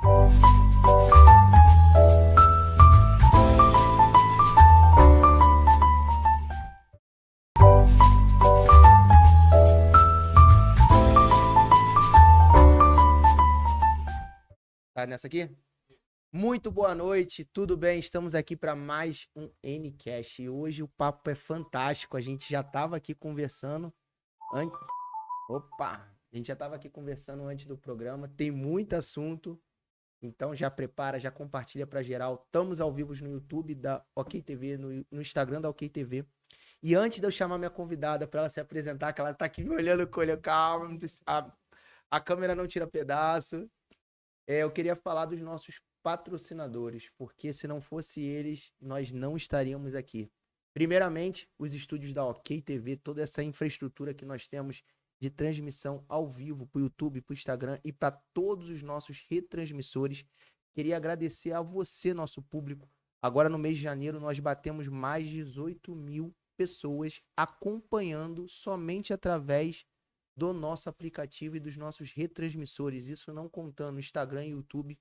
Tá nessa aqui? Muito boa noite, tudo bem? Estamos aqui para mais um Ncast e hoje o papo é fantástico. A gente já estava aqui conversando antes. Opa! A gente já estava aqui conversando antes do programa. Tem muito assunto, então já prepara, já compartilha para geral. Estamos ao vivo no YouTube da OK TV, no Instagram da OK TV. E antes de eu chamar minha convidada para ela se apresentar, que ela tá aqui me olhando com o olho, calma, a câmera não tira pedaço. Eu queria falar dos nossos patrocinadores, porque se não fosse eles, nós não estaríamos aqui. Primeiramente, os estúdios da OK TV, toda essa infraestrutura que nós temos de transmissão ao vivo para o YouTube, para o Instagram e para todos os nossos retransmissores. Queria agradecer a você, nosso público. Agora, no mês de janeiro, nós batemos mais de 18 mil pessoas acompanhando somente através do nosso aplicativo e dos nossos retransmissores, isso não contando Instagram e YouTube.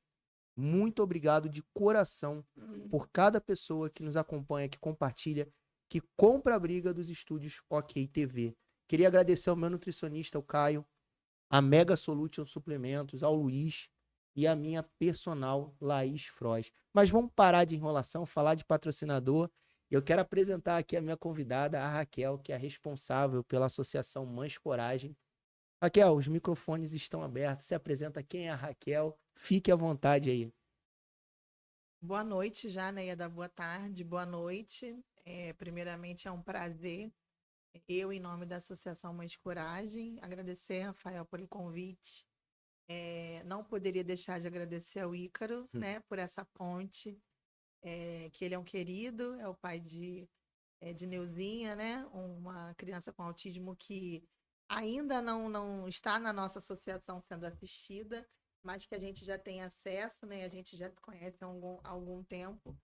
Muito obrigado de coração por cada pessoa que nos acompanha, que compartilha, que compra a briga dos estúdios OK TV. Queria agradecer ao meu nutricionista, o Caio, a Mega Solution Suplementos, ao Luiz e a minha personal, Laís Frois. Mas vamos parar de enrolação, falar de patrocinador. Eu quero apresentar aqui a minha convidada, a Raquel, que é a responsável pela Associação Mães Coragem. Raquel, os microfones estão abertos. Se apresenta quem é a Raquel. Fique à vontade aí. Boa noite já, né? Ia dar boa tarde, boa noite. Primeiramente, é um prazer, eu, em nome da Associação Mães Coragem, agradecer, Rafael, pelo convite. Não poderia deixar de agradecer ao Ícaro, né, por essa ponte, que ele é um querido, é o pai de Neuzinha, né? Uma criança com autismo que ainda não está na nossa associação sendo assistida, mas que a gente já tem acesso, né? A gente já se conhece há algum tempo.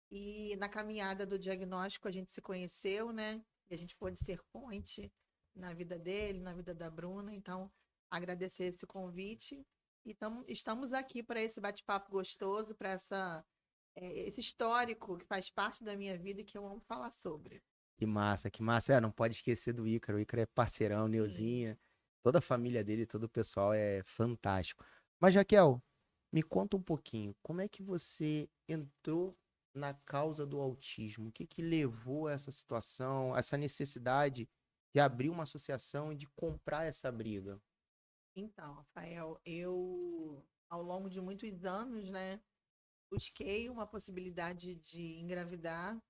E na caminhada do diagnóstico a gente se conheceu, né? E a gente pôde ser ponte na vida dele, na vida da Bruna. Então, agradecer esse convite. E estamos aqui para esse bate-papo gostoso, para esse histórico que faz parte da minha vida e que eu amo falar sobre. Que massa, que massa. Não pode esquecer do Ícaro. O Ícaro é parceirão, Neuzinha. Toda a família dele, todo o pessoal é fantástico. Mas, Raquel, me conta um pouquinho. Como é que você entrou na causa do autismo? O que que levou a essa situação, essa necessidade de abrir uma associação e de comprar essa briga? Então, Rafael, eu, ao longo de muitos anos, né, busquei uma possibilidade de engravidar.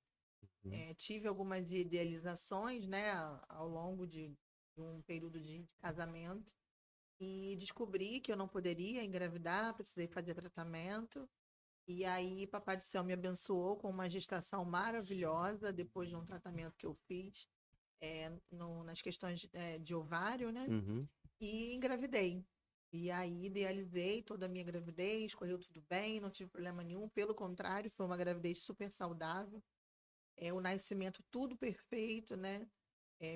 Tive algumas idealizações, né, ao longo de um período de casamento e descobri que eu não poderia engravidar, precisei fazer tratamento. E aí, Papai do Céu me abençoou com uma gestação maravilhosa depois de um tratamento que eu fiz nas questões de ovário, né? Uhum. E engravidei. E aí, idealizei toda a minha gravidez, correu tudo bem, não tive problema nenhum. Pelo contrário, foi uma gravidez super saudável. O nascimento tudo perfeito, né?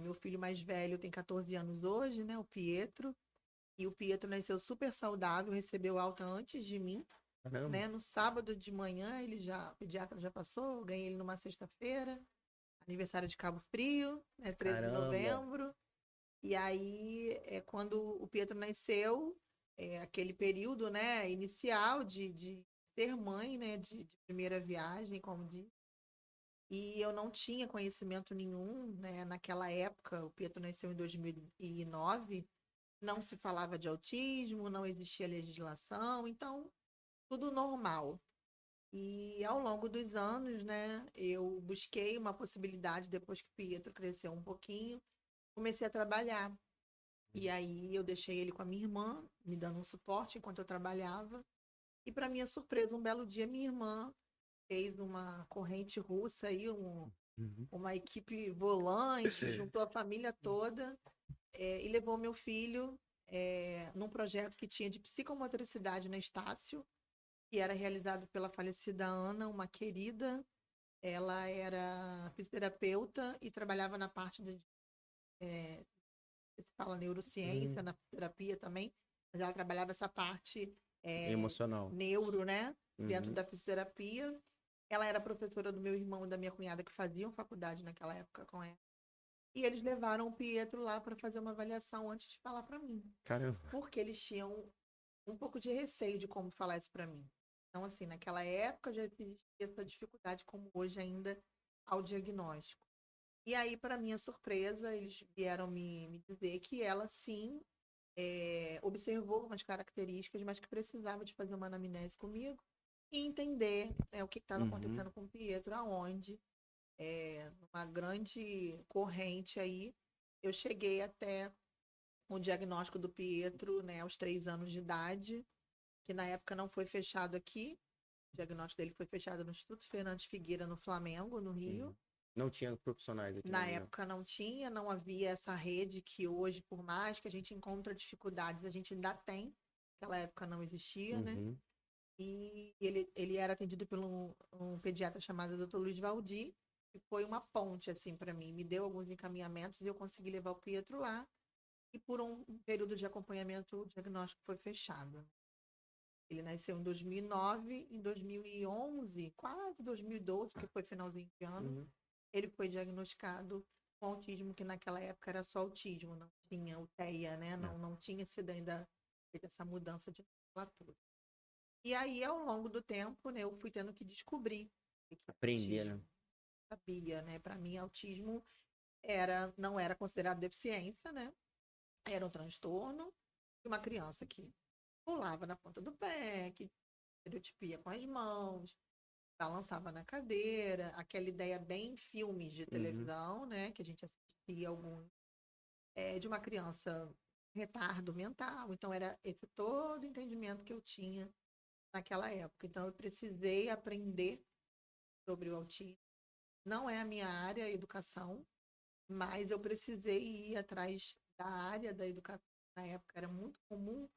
Meu filho mais velho tem 14 anos hoje, né? O Pietro. E o Pietro nasceu super saudável, recebeu alta antes de mim, Caramba. né? No sábado de manhã, o pediatra já passou, eu ganhei ele numa sexta-feira, aniversário de Cabo Frio, né? 13 de Caramba. novembro. E aí, quando o Pietro nasceu, aquele período, né, inicial de ser mãe, né, de primeira viagem, como diz. E eu não tinha conhecimento nenhum, né? Naquela época, o Pietro nasceu em 2009, não se falava de autismo, não existia legislação, então tudo normal. E ao longo dos anos, né, eu busquei uma possibilidade, depois que o Pietro cresceu um pouquinho, comecei a trabalhar. E aí eu deixei ele com a minha irmã, me dando um suporte enquanto eu trabalhava. E para minha surpresa, um belo dia, minha irmã fez uma corrente russa aí, uma equipe volante, juntou a família toda e levou meu filho num projeto que tinha de psicomotricidade na Estácio, que era realizado pela falecida Ana, uma querida. Ela era fisioterapeuta e trabalhava na parte se fala neurociência, na fisioterapia também, mas ela trabalhava essa parte Emocional. neuro, né? Dentro Uhum. da fisioterapia. Ela era professora do meu irmão e da minha cunhada que faziam faculdade naquela época com ela. E eles levaram o Pietro lá para fazer uma avaliação antes de falar para mim. Caramba. Porque eles tinham um pouco de receio de como falar isso para mim. Então, assim, naquela época já existia essa dificuldade, como hoje ainda, ao diagnóstico. E aí, para minha surpresa, eles vieram me dizer que ela, sim, observou algumas características, mas que precisava de fazer uma anamnese comigo e entender, né, o que estava Uhum. acontecendo com o Pietro, aonde, uma grande corrente aí, eu cheguei até o diagnóstico do Pietro, né, aos 3 anos de idade, que na época não foi fechado aqui. O diagnóstico dele foi fechado no Instituto Fernandes Figueira, no Flamengo, no Rio. Uhum. Não tinha profissionais aqui na Na região. época não tinha, não havia essa rede que hoje, por mais que a gente encontra dificuldades, a gente ainda tem. Naquela época não existia, né? Uhum. E ele era atendido por um pediatra chamado Dr. Luiz Valdir, que foi uma ponte, assim, para mim. Me deu alguns encaminhamentos e eu consegui levar o Pietro lá. E por um período de acompanhamento, o diagnóstico foi fechado. Ele nasceu em 2009, em 2011, quase 2012, porque foi finalzinho de ano, Uhum. ele foi diagnosticado com autismo, que naquela época era só autismo, não tinha o TEA, né? Não tinha sido ainda feita essa mudança de nomenclatura. E aí, ao longo do tempo, né, eu fui tendo que descobrir o que é Aprender, né? autismo. Sabia, né? Para mim, autismo não era considerado deficiência, né? Era um transtorno de uma criança que pulava na ponta do pé, que estereotipia com as mãos, balançava na cadeira, aquela ideia bem filmes de televisão, né? Que a gente assistia alguns, de uma criança retardo mental. Então, era esse todo o entendimento que eu tinha naquela época. Então, eu precisei aprender sobre o autismo. Não é a minha área, a educação, mas eu precisei ir atrás da área da educação. Na época era muito comum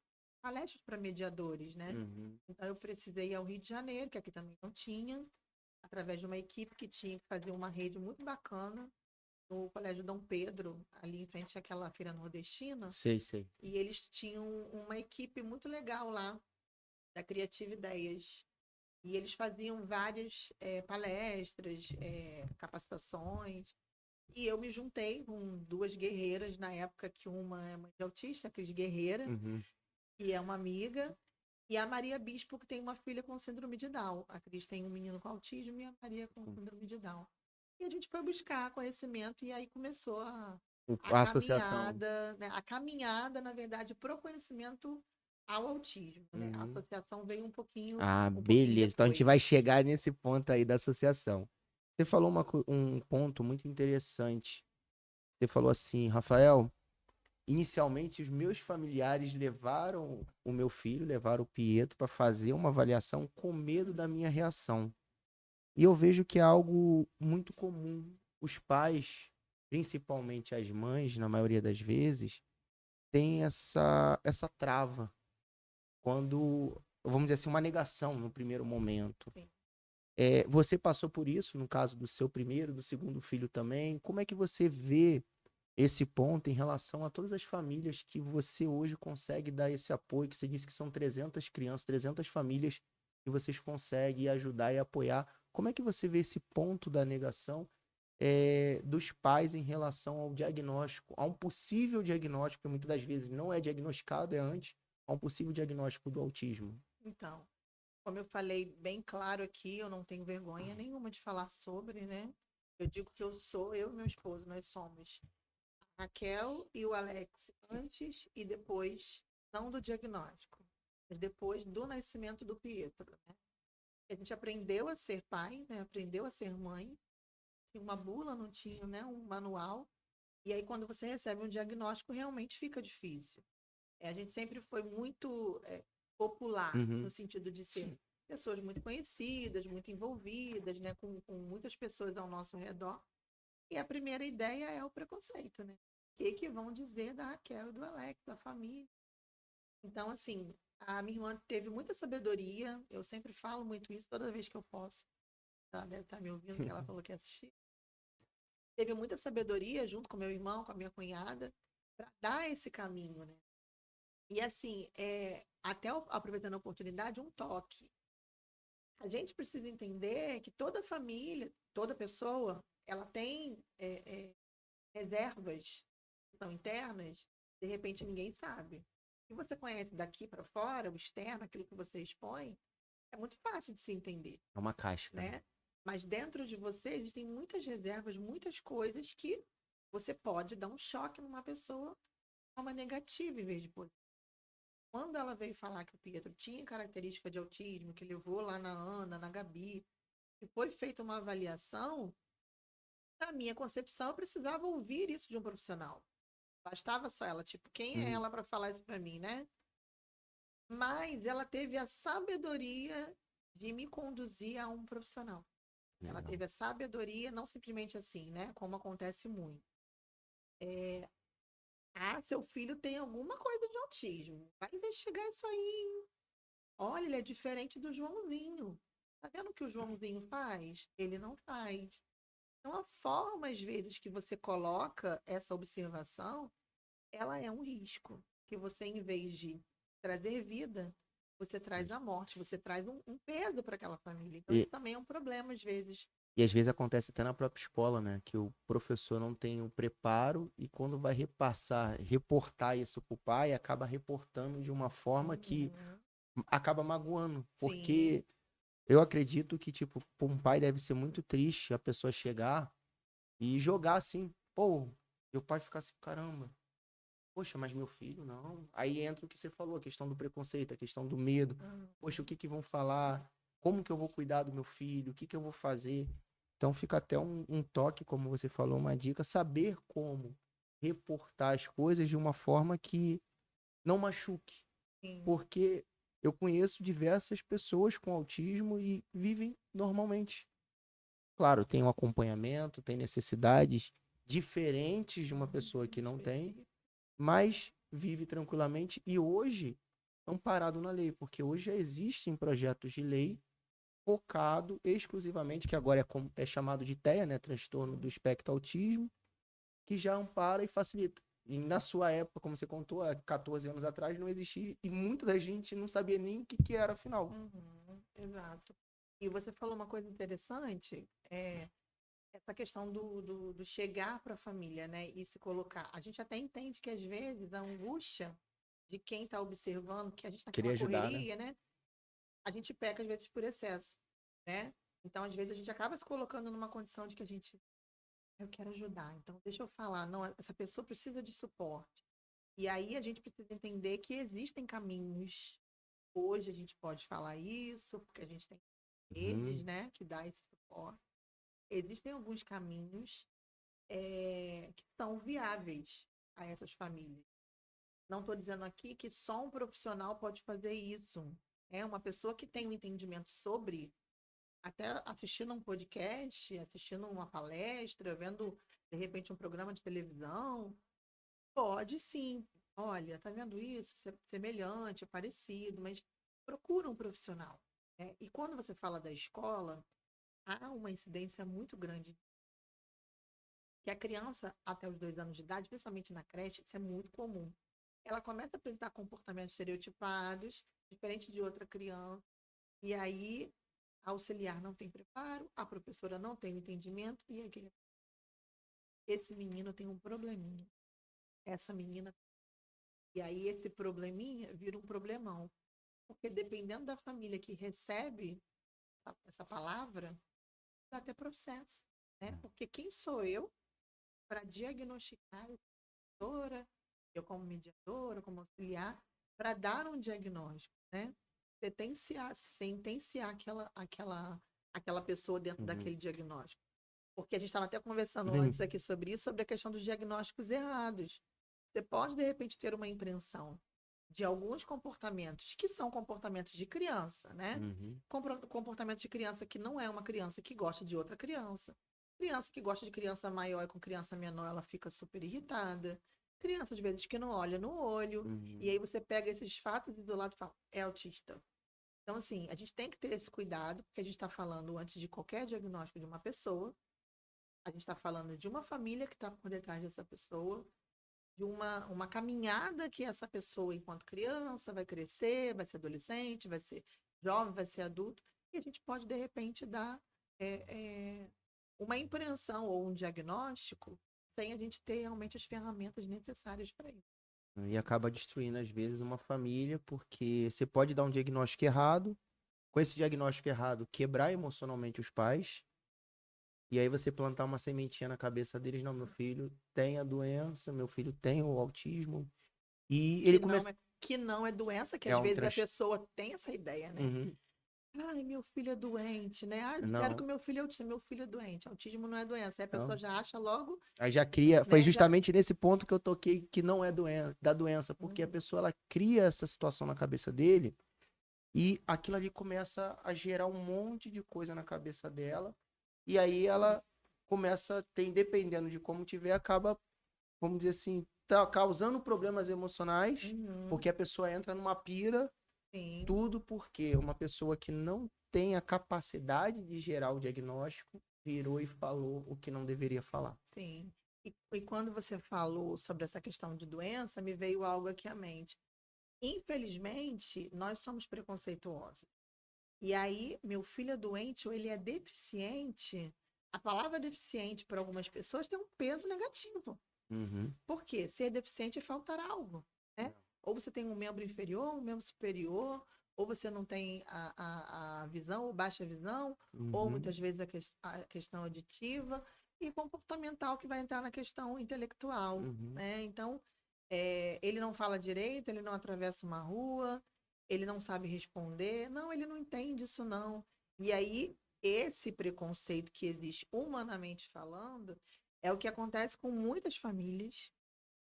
palestras para mediadores, né? Uhum. Então eu precisei ir ao Rio de Janeiro, que aqui também não tinha, através de uma equipe que tinha que fazer uma rede muito bacana no Colégio Dom Pedro, ali em frente àquela feira nordestina, Sei. e eles tinham uma equipe muito legal lá, da Criativa Ideias. E eles faziam várias palestras, capacitações. E eu me juntei com 2 guerreiras na época, que uma é mãe de autista, a Cris Guerreira, Uhum. que é uma amiga, e a Maria Bispo, que tem uma filha com síndrome de Down. A Cris tem um menino com autismo e a Maria com síndrome de Down. E a gente foi buscar conhecimento e aí começou a A associação. caminhada, né? A caminhada, na verdade, pro conhecimento ao autismo, né? A Uhum. associação veio Ah, um pouquinho beleza. Então a gente depois. vai chegar nesse ponto aí da associação. Você falou um ponto muito interessante. Você falou assim, Rafael, inicialmente os meus familiares levaram o meu filho, levaram o Pietro para fazer uma avaliação com medo da minha reação. E eu vejo que é algo muito comum. Os pais, principalmente as mães, na maioria das vezes, têm essa trava quando, vamos dizer assim, uma negação no primeiro momento. Sim. Você passou por isso no caso do seu primeiro, do segundo filho também. Como é que você vê esse ponto em relação a todas as famílias que você hoje consegue dar esse apoio, que você disse que são 300 crianças, 300 famílias que vocês conseguem ajudar e apoiar. Como é que você vê esse ponto da negação dos pais em relação ao diagnóstico, a um possível diagnóstico, que muitas das vezes não é diagnosticado, é antes, a um possível diagnóstico do autismo? Então, como eu falei bem claro aqui, eu não tenho vergonha nenhuma de falar sobre, né? Eu digo que eu e meu esposo, nós somos a Raquel e o Alex antes e depois, não do diagnóstico, mas depois do nascimento do Pietro, né? A gente aprendeu a ser pai, né? Aprendeu a ser mãe. Tinha uma bula, não tinha, né? Um manual. E aí, quando você recebe um diagnóstico, realmente fica difícil. A gente sempre foi muito popular, no Uhum. sentido de ser pessoas muito conhecidas, muito envolvidas, né? Com muitas pessoas ao nosso redor. E a primeira ideia é o preconceito, né? O que vão dizer da Raquel e do Alex, da família? Então, assim, a minha irmã teve muita sabedoria. Eu sempre falo muito isso toda vez que eu posso. Ela deve estar me ouvindo, que ela falou que ia assistir. Teve muita sabedoria junto com meu irmão, com a minha cunhada, para dar esse caminho, né? E assim, até aproveitando a oportunidade, um toque. A gente precisa entender que toda família, toda pessoa, ela tem reservas que são internas, de repente ninguém sabe. Se você conhece daqui para fora, o externo, aquilo que você expõe, é muito fácil de se entender, É uma casca, né? né? Mas dentro de você existem muitas reservas, muitas coisas que você pode dar um choque numa pessoa de forma negativa em vez de positiva. Quando ela veio falar que o Pietro tinha característica de autismo, que levou lá na Ana, na Gabi, e foi feita uma avaliação, na minha concepção, eu precisava ouvir isso de um profissional. Bastava só ela, tipo, quem é Uhum. ela para falar isso para mim, né? Mas ela teve a sabedoria de me conduzir a um profissional. Ela Legal. teve a sabedoria, não simplesmente assim, né? Como acontece muito. Ah, seu filho tem alguma coisa de autismo. Vai investigar isso aí. Olha, ele é diferente do Joãozinho. Tá vendo o que o Joãozinho faz? Ele não faz. Então, a forma, às vezes, que você coloca essa observação, ela é um risco. Que você, em vez de trazer vida, você traz a morte, você traz um peso para aquela família. Então, E, isso também é um problema, às vezes. e às vezes acontece até na própria escola, né? Que o professor não tem o preparo e quando vai reportar isso pro pai, acaba reportando de uma forma que Uhum. acaba magoando. Sim. Porque eu acredito que, tipo, pra um pai deve ser muito triste a pessoa chegar e jogar assim, pô, e o pai ficar assim, caramba, poxa, mas meu filho, não. Aí entra o que você falou, a questão do preconceito, a questão do medo. Poxa, o Uhum. que que vão falar? Como que eu vou cuidar do meu filho? O que que eu vou fazer? Então fica até um toque, como você falou, uma dica, saber como reportar as coisas de uma forma que não machuque. Sim. Porque eu conheço diversas pessoas com autismo e vivem normalmente. Claro, tem um acompanhamento, tem necessidades diferentes de uma pessoa que não tem, Específico. mas vive tranquilamente e hoje amparado na lei, porque hoje já existem projetos de lei focado exclusivamente, que agora é chamado de TEA, né, transtorno do espectro autismo, que já ampara e facilita. E na sua época, como você contou, há 14 anos atrás, não existia, e muita da gente não sabia nem o que, que era afinal. Uhum. Exato. E você falou uma coisa interessante, essa questão do chegar para a família, né? E se colocar. A gente até entende que, às vezes, a angústia de quem está observando, que a gente naquela Queria ajudar, né? correria, né? A gente peca, às vezes, por excesso, né? Então, às vezes, a gente acaba se colocando numa condição de que a gente, eu quero ajudar, então deixa eu falar, não, essa pessoa precisa de suporte. E aí a gente precisa entender que existem caminhos. Hoje a gente pode falar isso, porque a gente tem redes, Uhum. né, que dá esse suporte. Existem alguns caminhos que são viáveis a essas famílias. Não estou dizendo aqui que só um profissional pode fazer isso. É uma pessoa que tem um entendimento sobre, até assistindo um podcast, assistindo uma palestra, vendo, de repente, um programa de televisão, pode sim. Olha, tá vendo isso? Semelhante, é parecido, mas procura um profissional, né? E quando você fala da escola, há uma incidência muito grande que a criança, até os 2 anos de idade, principalmente na creche, isso é muito comum. Ela começa a apresentar comportamentos estereotipados, diferente de outra criança, e aí a auxiliar não tem preparo, a professora não tem o entendimento, e aquele... esse menino tem um probleminha, essa menina. E aí esse probleminha vira um problemão. Porque dependendo da família que recebe essa palavra, dá até processo, né? Porque quem sou eu para diagnosticar a professora, eu como mediadora, como auxiliar, para dar um diagnóstico, né? Sentenciar aquela pessoa dentro Uhum. daquele diagnóstico. Porque a gente estava até conversando Vem. antes aqui sobre isso, sobre a questão dos diagnósticos errados. Você pode, de repente, ter uma impressão de alguns comportamentos que são comportamentos de criança, né? Uhum. Comportamento de criança que não é uma criança que gosta de outra criança. Criança que gosta de criança maior e com criança menor, ela fica super irritada. Criança, às vezes, que não olha no olho. E Uhum. aí você pega esses fatos isolados e fala, é autista. Então, assim, a gente tem que ter esse cuidado, porque a gente está falando, antes de qualquer diagnóstico de uma pessoa, a gente está falando de uma família que está por detrás dessa pessoa, uma caminhada que essa pessoa, enquanto criança, vai crescer, vai ser adolescente, vai ser jovem, vai ser adulto, e a gente pode, de repente, dar uma impreensão ou um diagnóstico sem a gente ter realmente as ferramentas necessárias para isso. E acaba destruindo, às vezes, uma família, porque você pode dar um diagnóstico errado, com esse diagnóstico errado, quebrar emocionalmente os pais, e aí você plantar uma sementinha na cabeça deles, não, meu filho tem a doença, meu filho tem o autismo, e ele começa... Que não é doença, que É às um vezes a trans... pessoa tem essa ideia, né? Uhum. Ai, meu filho é doente, né? Ah, disseram que Não, o meu filho é autista. Meu filho é doente. Autismo não é doença. Aí a pessoa não. já acha logo, Aí já cria, foi né? Já... justamente nesse ponto que eu toquei que não é doença, da doença, porque a Uhum. pessoa ela cria essa situação na cabeça dele e aquilo ali começa a gerar um monte de coisa na cabeça dela e aí ela começa, tem dependendo de como tiver, acaba, vamos dizer assim, causando problemas emocionais, Uhum. porque a pessoa entra numa pira, Sim, tudo porque uma pessoa que não tem a capacidade de gerar o diagnóstico virou e falou o que não deveria falar. sim. E quando você falou sobre essa questão de doença, me veio algo aqui à mente. Infelizmente, nós somos preconceituosos. E aí, meu filho é doente ou ele é deficiente, a palavra deficiente para algumas pessoas tem um peso negativo. Uhum. Por quê? Ser deficiente é faltar algo, né? Ou você tem um membro inferior, um membro superior, ou você não tem a visão, ou baixa visão, ou Uhum. muitas vezes a questão auditiva e comportamental que vai entrar na questão intelectual, Uhum. né? Então, ele não fala direito, ele não atravessa uma rua, ele não sabe responder, não, ele não entende isso não. E aí, esse preconceito que existe humanamente falando, é o que acontece com muitas famílias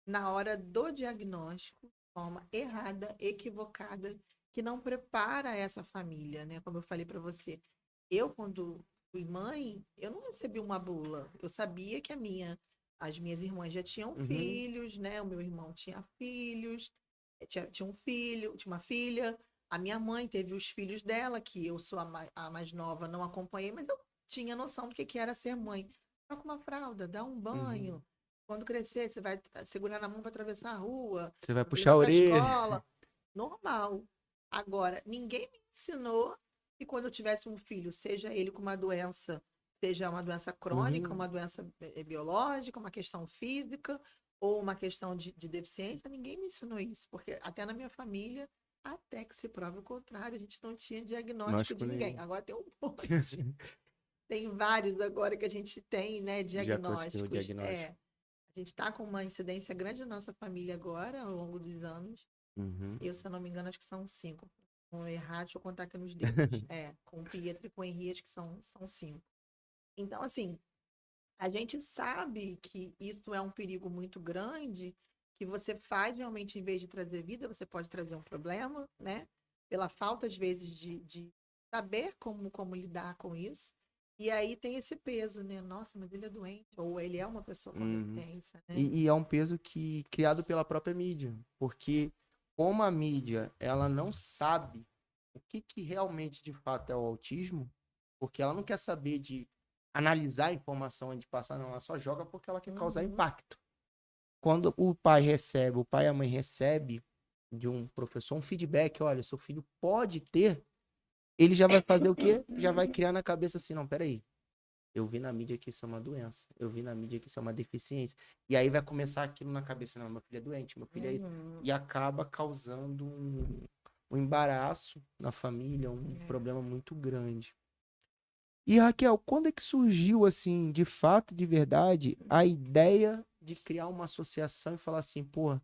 na hora do diagnóstico, de forma errada, equivocada, que não prepara essa família, né? Como eu falei para você, eu quando fui mãe, eu não recebi uma bula. Eu sabia que as minhas irmãs já tinham Uhum. filhos, né? O meu irmão tinha filhos, tinha um filho, tinha uma filha. A minha mãe teve os filhos dela, que eu sou a mais nova, não acompanhei, mas eu tinha noção do que era ser mãe. Troca uma fralda, dá um Uhum. banho. Quando crescer, você vai segurar na mão para atravessar a rua, Você vai puxar levar a para a orelha. escola. Normal. Agora, ninguém me ensinou que quando eu tivesse um filho, seja ele com uma doença, seja uma doença crônica, Uhum. uma doença biológica, uma questão física ou uma questão de deficiência, ninguém me ensinou isso, porque até na minha família, até que se prove o contrário, a gente não tinha diagnóstico Nós de ninguém. nenhum. Agora tem um monte. Tem vários agora que a gente tem, né, Já conseguiu o diagnósticos. diagnóstico. A gente está com uma incidência grande na nossa família agora, ao longo dos anos. Uhum. Eu, se eu não me engano, acho que são 5. Vou errar, deixa eu contar aqui nos dedos. Com o Pietro e com o Henri, acho que são 5. Então, assim, a gente sabe que isso é um perigo muito grande, que você faz realmente, em vez de trazer vida, você pode trazer um problema, né? Pela falta, às vezes, de saber como lidar com isso. E aí tem esse peso, né? Nossa, mas ele é doente, ou ele é uma pessoa com Uhum. deficiência, né? E é um peso que criado pela própria mídia, porque como a mídia ela não sabe o que realmente de fato é o autismo, porque ela não quer saber de analisar a informação antes de passar, não, ela só joga porque ela quer causar Uhum. impacto. Quando o pai e a mãe recebe de um professor um feedback, olha, seu filho pode ter, ele já vai fazer o quê? Já vai criar na cabeça assim, não, peraí, eu vi na mídia que isso é uma doença. Eu vi na mídia que isso é uma deficiência. E aí vai começar aquilo na cabeça, não, meu filho é doente, meu filho é isso. Uhum. E acaba causando um embaraço na família, um É. problema muito grande. E Raquel, quando é que surgiu, assim, de fato, de verdade, a ideia de criar uma associação e falar assim, pô,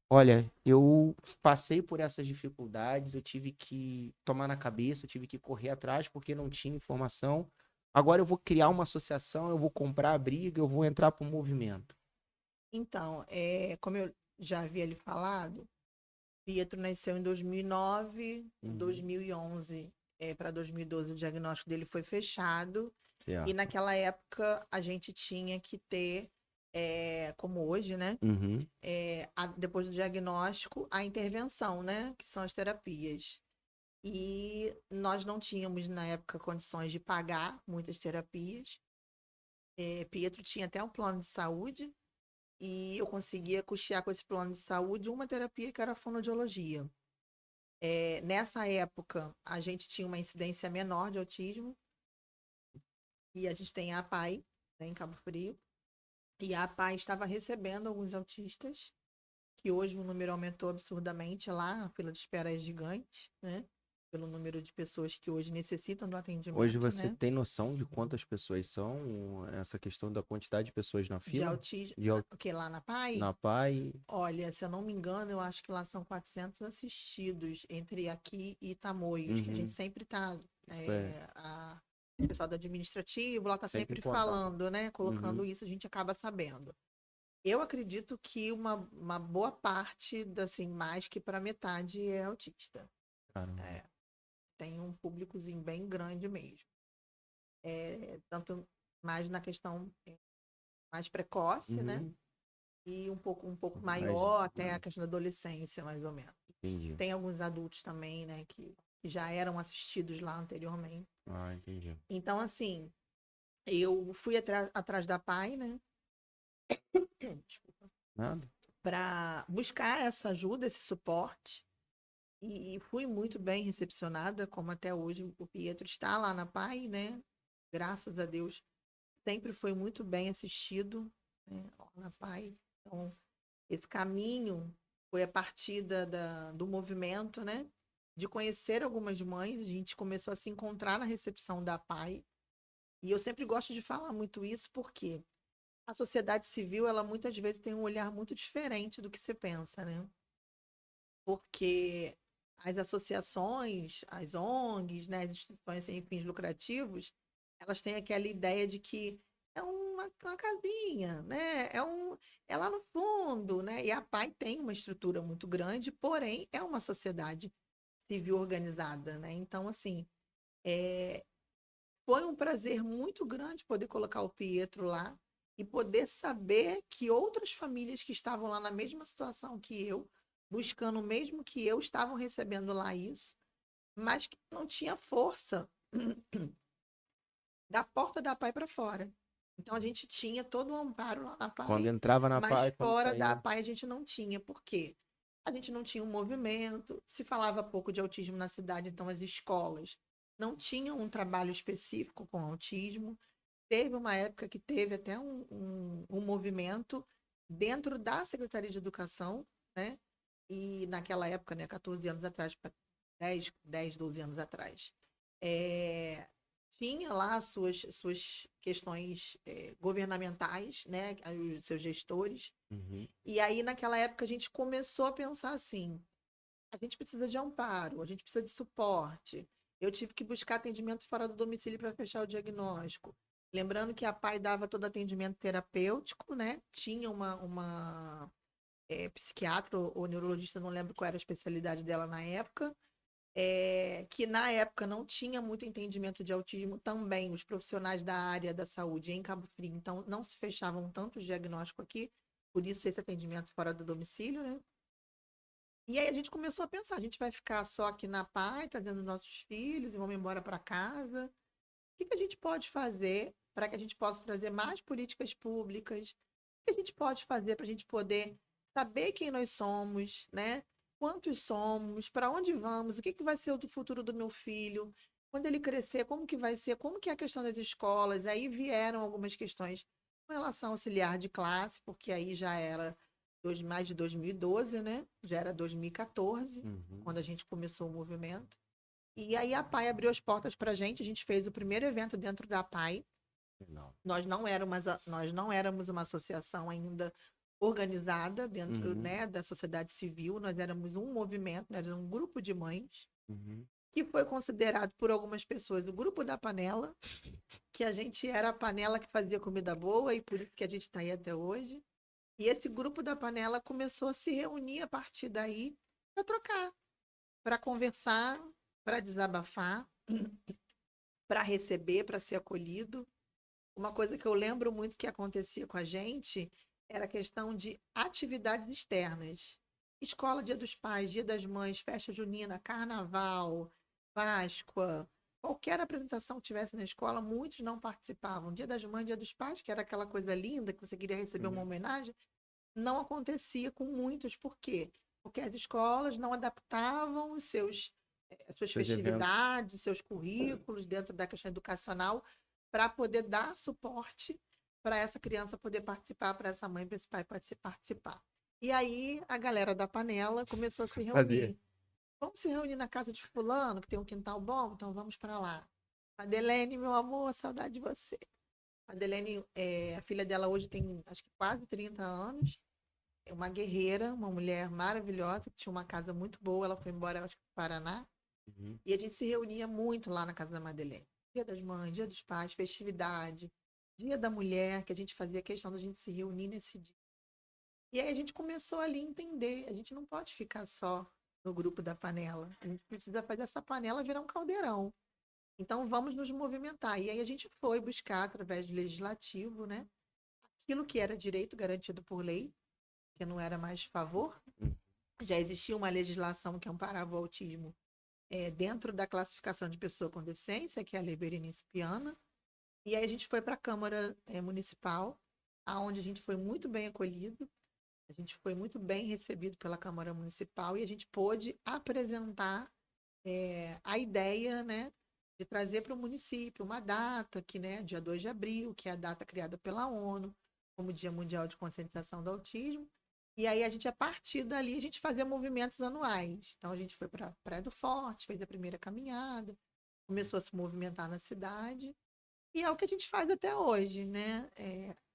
olha, eu passei por essas dificuldades, eu tive que tomar na cabeça, eu tive que correr atrás porque não tinha informação. Agora eu vou criar uma associação, eu vou comprar a briga, eu vou entrar para o movimento. Então, como eu já havia lhe falado, Pietro nasceu em 2009, em Uhum. 2011 para 2012 o diagnóstico dele foi fechado e Certo. naquela época a gente tinha que ter, como hoje, né? Uhum. Depois do diagnóstico, a intervenção, né? Que são as terapias. E nós não tínhamos na época condições de pagar muitas terapias. Pietro tinha até um plano de saúde, e eu conseguia custear com esse plano de saúde uma terapia que era a fonoaudiologia. Nessa época, a gente tinha uma incidência menor de autismo, e a gente tem a APAE, né, em Cabo Frio, e a APAE estava recebendo alguns autistas, que hoje o número aumentou absurdamente lá, a fila de espera é gigante, né? Pelo número de pessoas que hoje necessitam do Hoje atendimento, você né? tem noção de quantas pessoas são? Essa questão da quantidade de pessoas na De fila? autismo, De, au- o que lá na PAI? na PAI? Olha, se eu não me engano, eu acho que lá são 400 assistidos entre aqui e Tamoios, que a gente Uhum. sempre tá, É, o pessoal do administrativo lá tá sempre em sempre contato. falando, né? Colocando Uhum. isso, a gente acaba sabendo. Eu acredito que uma boa parte, assim, mais que para metade é autista. Caramba. É, tem um públicozinho bem grande mesmo. Tanto mais na questão mais precoce, né? Uhum. E um pouco Mas, maior até a questão da adolescência, mais ou menos. entendi. Tem alguns adultos também, né, que já eram assistidos lá anteriormente. Ah, entendi. Então, assim, eu fui atrás da PAI, né? Desculpa. Nada? Para buscar essa ajuda, esse suporte. E fui muito bem recepcionada, como até hoje o Pietro está lá na PAI, né? Graças a Deus, sempre foi muito bem assistido, né, lá na PAI. Então, esse caminho foi a partir do movimento, né? De conhecer algumas mães, a gente começou a se encontrar na recepção da PAI. E eu sempre gosto de falar muito isso porque a sociedade civil, ela muitas vezes tem um olhar muito diferente do que você pensa, né? Porque as associações, as ONGs, né, as instituições sem fins lucrativos, elas têm aquela ideia de que é uma casinha, né? É lá no fundo, né? E a PAI tem uma estrutura muito grande, porém é uma sociedade civil organizada, né? Então, assim, foi um prazer muito grande poder colocar o Pietro lá e poder saber que outras famílias que estavam lá na mesma situação que eu, buscando o mesmo que eu, estavam recebendo lá isso, mas que não tinha força da porta da PAI para fora. Então a gente tinha todo o amparo lá na Quando PAI, entrava na mas PAI, quando fora da saía. PAI a gente não tinha. Por quê? A gente não tinha um movimento, se falava pouco de autismo na cidade, então as escolas não tinham um trabalho específico com autismo. Teve uma época que teve até um movimento dentro da Secretaria de Educação, né? E naquela época, né, 14 anos atrás, 10, 12 anos atrás, é, tinha lá suas questões governamentais, né? Os seus gestores. Uhum. E aí, naquela época, a gente começou a pensar assim: a gente precisa de amparo, a gente precisa de suporte. Eu tive que buscar atendimento fora do domicílio para fechar o diagnóstico. Lembrando que a PAI dava todo atendimento terapêutico, né? Tinha uma psiquiatra ou neurologista, não lembro qual era a especialidade dela na época, que na época não tinha muito entendimento de autismo também, os profissionais da área da saúde em Cabo Frio, então não se fechavam tantos diagnósticos aqui, por isso esse atendimento fora do domicílio, né? E aí a gente começou a pensar, a gente vai ficar só aqui na PAI, trazendo nossos filhos e vamos embora para casa? O que que a gente pode fazer para que a gente possa trazer mais políticas públicas? O que a gente pode fazer para a gente poder saber quem nós somos, né? Quantos somos, para onde vamos, o que que vai ser o futuro do meu filho? Quando ele crescer, como que vai ser? Como que é a questão das escolas? Aí vieram algumas questões com relação ao auxiliar de classe, porque aí já era mais de 2012, né? Já era 2014, Uhum. quando a gente começou o movimento. E aí a PAI abriu as portas para a gente fez o primeiro evento dentro da PAI. Não. Nós não éramos uma associação ainda organizada dentro, Uhum. né, da sociedade civil, nós éramos um movimento, nós éramos um grupo de mães, Uhum. que foi considerado por algumas pessoas o grupo da panela, que a gente era a panela que fazia comida boa e por isso que a gente está aí até hoje. E esse grupo da panela começou a se reunir a partir daí para trocar, para conversar, para desabafar, para receber, para ser acolhido. Uma coisa que eu lembro muito que acontecia com a gente era a questão de atividades externas. Escola, Dia dos Pais, Dia das Mães, festa junina, carnaval, Páscoa, qualquer apresentação que tivesse na escola, muitos não participavam. Dia das Mães, Dia dos Pais, que era aquela coisa linda que você queria receber uma Uhum. homenagem, não acontecia com muitos. Por quê? Porque as escolas não adaptavam as suas Seus eventos. festividades, seus currículos dentro da questão educacional para poder dar suporte para essa criança poder participar, para essa mãe, para esse pai participar. E aí a galera da panela começou a se Fazia. reunir. Vamos se reunir na casa de fulano, que tem um quintal bom? Então vamos para lá. Madeleine, meu amor, saudade de você. Madeleine, a filha dela hoje tem, acho que quase 30 anos. É uma guerreira, uma mulher maravilhosa, que tinha uma casa muito boa. Ela foi embora, acho que para o Paraná. Uhum. E a gente se reunia muito lá na casa da Madeleine. Dia das Mães, Dia dos Pais, festividade, Dia da Mulher, que a gente fazia questão da gente se reunir nesse dia. E aí a gente começou ali a entender, a gente não pode ficar só no grupo da panela. A gente precisa fazer essa panela virar um caldeirão. Então vamos nos movimentar. E aí a gente foi buscar, através do legislativo, né, aquilo que era direito garantido por lei, que não era mais favor. Já existia uma legislação que amparava o autismo dentro da classificação de pessoa com deficiência, que é a Lei Berenice Piana. E aí a gente foi para a Câmara Municipal, aonde a gente foi muito bem acolhido, a gente foi muito bem recebido pela Câmara Municipal e a gente pôde apresentar a ideia, né, de trazer para o município uma data, que, né, dia 2 de abril, que é a data criada pela ONU, como Dia Mundial de Conscientização do Autismo. E aí a partir dali, a gente fazia movimentos anuais. Então a gente foi para Praia do Forte, fez a primeira caminhada, começou a se movimentar na cidade. E é o que a gente faz até hoje, né?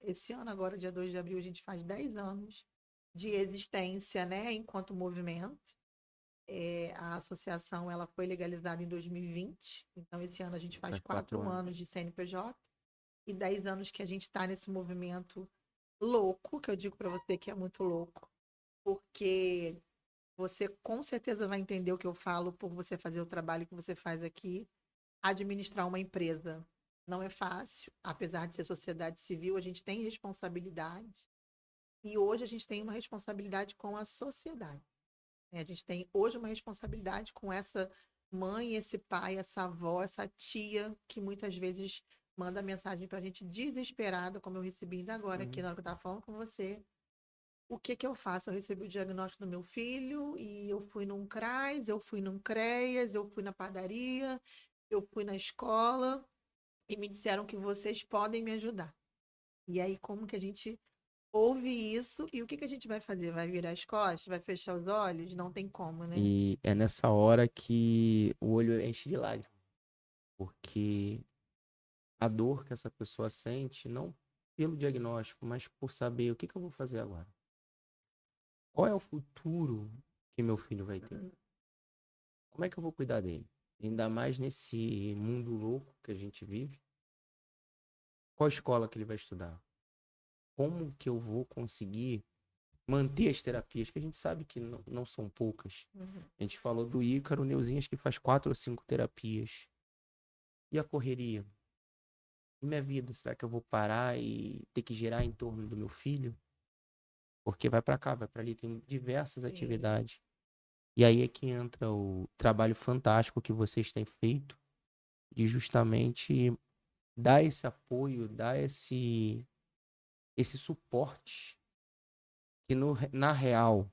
Esse ano, agora, dia 2 de abril, a gente faz 10 anos de existência, né, enquanto movimento. A associação ela foi legalizada em 2020, então esse ano a gente faz 4 anos de CNPJ e 10 anos que a gente está nesse movimento louco, que eu digo para você que é muito louco, porque você com certeza vai entender o que eu falo por você fazer o trabalho que você faz aqui. Administrar uma empresa não é fácil, apesar de ser sociedade civil, a gente tem responsabilidade. E hoje a gente tem uma responsabilidade com a sociedade. A gente tem hoje uma responsabilidade com essa mãe, esse pai, essa avó, essa tia, que muitas vezes manda mensagem para a gente desesperada, como eu recebi ainda agora aqui na hora que eu estava falando com você. O que que eu faço? Eu recebi o diagnóstico do meu filho e eu fui num CRAS, eu fui num CREAS, eu fui na padaria, eu fui na escola e me disseram que vocês podem me ajudar. E aí, como que a gente ouve isso e o que que a gente vai fazer? Vai virar as costas? Vai fechar os olhos? Não tem como, né? E é nessa hora que o olho enche de lágrimas. Porque a dor que essa pessoa sente, não pelo diagnóstico, mas por saber o que eu vou fazer agora. Qual é o futuro que meu filho vai ter? Como é que eu vou cuidar dele? Ainda mais nesse mundo louco que a gente vive. Qual escola que ele vai estudar? Como que eu vou conseguir manter as terapias? Que a gente sabe que não são poucas. A gente falou do Ícaro Neuzinhas, que faz 4 ou 5 terapias. E a correria? E minha vida? Será que eu vou parar e ter que girar em torno do meu filho? Porque vai para cá, vai para ali, tem diversas atividades. E aí é que entra o trabalho fantástico que vocês têm feito de justamente dar esse apoio, dar esse suporte que na real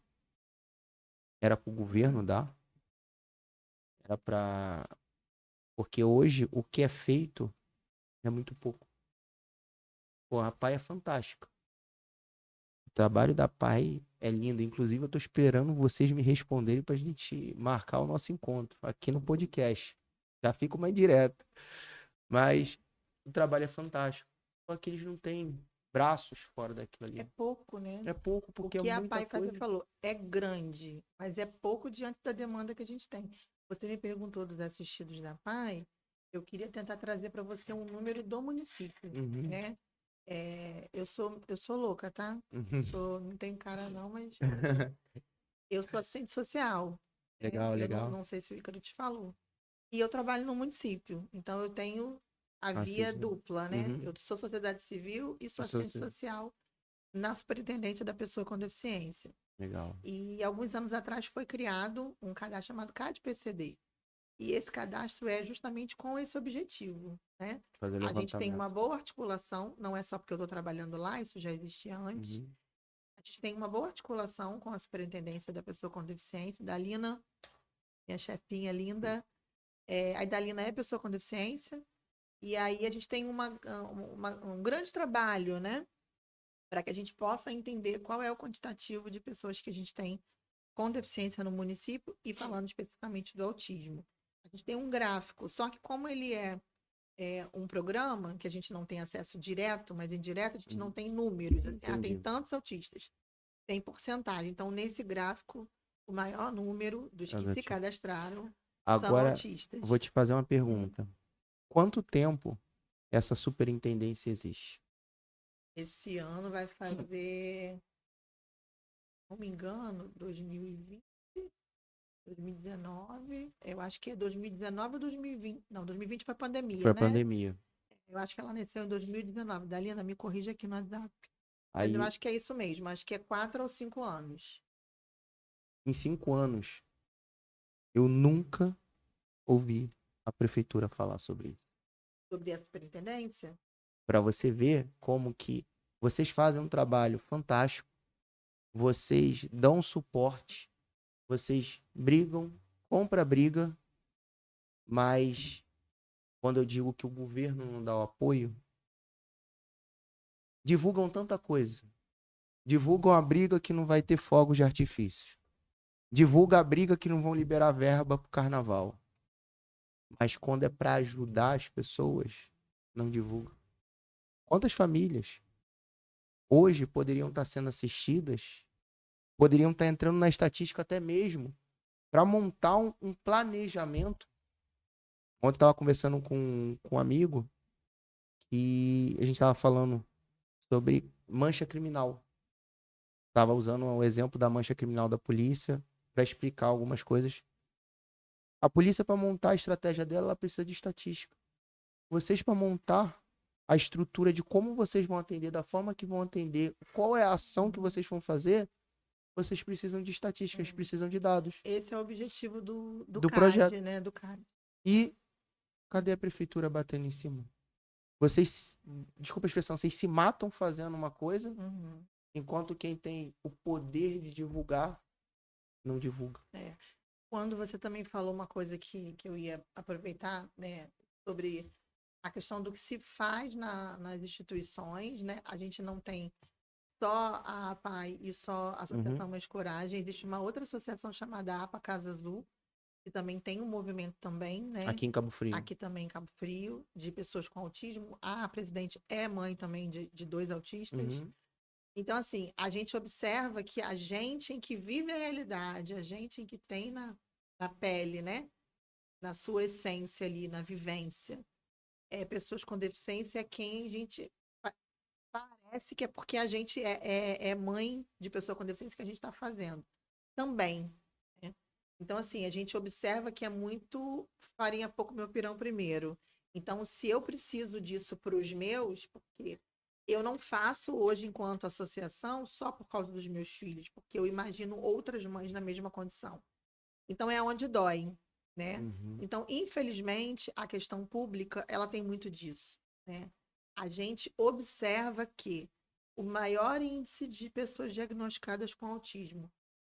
era para o governo dar, era para... Porque hoje o que é feito é muito pouco. Pô, a PAI é fantástica. O trabalho da PAI é lindo. Inclusive, eu tô esperando vocês me responderem pra gente marcar o nosso encontro aqui no podcast. Já fica mais direto. Mas o trabalho é fantástico. Só que eles não têm braços fora daquilo ali. É pouco, né? É pouco, porque o que é a muita PAI coisa. falou é grande, mas é pouco diante da demanda que a gente tem. Você me perguntou dos assistidos da PAI, eu queria tentar trazer para você um número do município, né? Eu sou louca, tá? Não tenho cara não, mas eu sou assistente social. Legal, Eu legal. não sei se o Ícaro te falou. E eu trabalho no município, então eu tenho a via dupla, né? Eu sou sociedade civil e sou assistente social na superintendência da pessoa com deficiência. Legal. E alguns anos atrás foi criado um cadastro chamado CAD-PCD. E esse cadastro é justamente com esse objetivo, né? A gente tem uma boa articulação, não é só porque eu estou trabalhando lá, isso já existia antes. gente tem uma boa articulação com a superintendência da pessoa com deficiência, da Lina, minha chefinha linda. A Idalina é pessoa com deficiência. E aí a gente tem um grande trabalho, né? Para que a gente possa entender qual é o quantitativo de pessoas que a gente tem com deficiência no município e falando especificamente do autismo. A gente tem um gráfico, só que como ele é um programa que a gente não tem acesso direto, mas indireto, a gente não tem números. Assim, tem Entendi. tantos autistas, tem porcentagem. Então, nesse gráfico, o maior número dos que se Exato. cadastraram são Agora, autistas. vou te fazer uma pergunta. Quanto tempo essa superintendência existe? Esse ano vai fazer, não me engano, 2020, 2019. Eu acho que é 2019 ou 2020. Não, 2020 foi pandemia, Foi a né? pandemia. Eu acho que ela nasceu em 2019. Dalina, me corrija aqui no WhatsApp. Mas eu Aí, acho que é isso mesmo. Acho que é 4 ou 5 anos. em 5 anos, eu nunca ouvi a prefeitura falar sobre isso. Sobre a superintendência? Para você ver como que vocês fazem um trabalho fantástico, vocês dão suporte, vocês brigam, compra briga, mas quando eu digo que o governo não dá o apoio, divulgam tanta coisa. Divulgam a briga que não vai ter fogos de artifício. Divulga a briga que não vão liberar verba pro carnaval. Mas quando é para ajudar as pessoas, não divulga. Quantas famílias hoje poderiam estar sendo assistidas, poderiam estar entrando na estatística até mesmo, para montar um planejamento. Ontem eu estava conversando com um amigo e a gente estava falando sobre mancha criminal. Estava usando o exemplo da mancha criminal da polícia para explicar algumas coisas. A polícia, para montar a estratégia dela, ela precisa de estatística. Vocês, para montar a estrutura de como vocês vão atender, da forma que vão atender, qual é a ação que vocês vão fazer, vocês precisam de estatísticas, precisam de dados. Esse é o objetivo do Do CAD, projeto. né? Do CAD. E cadê a prefeitura batendo em cima? Vocês, desculpa a expressão, vocês se matam fazendo uma coisa, enquanto quem tem o poder de divulgar, não divulga. Quando você também falou uma coisa que eu ia aproveitar, né? Sobre a questão do que se faz nas instituições, né? A gente não tem só a APAI e só a Associação Mais Coragem. Existe uma outra associação chamada APA Casa Azul, que também tem um movimento também, né? Aqui em Cabo Frio. Aqui também em Cabo Frio, de pessoas com autismo. A presidente é mãe também de 2 autistas. Então, assim, a gente observa que a gente em que vive a realidade, a gente em que tem na pele, né? Na sua essência ali, na vivência, pessoas com deficiência, quem a gente parece que é porque a gente é mãe de pessoa com deficiência que a gente está fazendo também. Né? Então, assim, a gente observa que é muito farinha pouco, meu pirão primeiro. Então, se eu preciso disso para os meus, porque eu não faço hoje, enquanto associação, só por causa dos meus filhos, porque eu imagino outras mães na mesma condição. Então, é onde dói, né? Então, infelizmente, a questão pública, ela tem muito disso, né? A gente observa que o maior índice de pessoas diagnosticadas com autismo,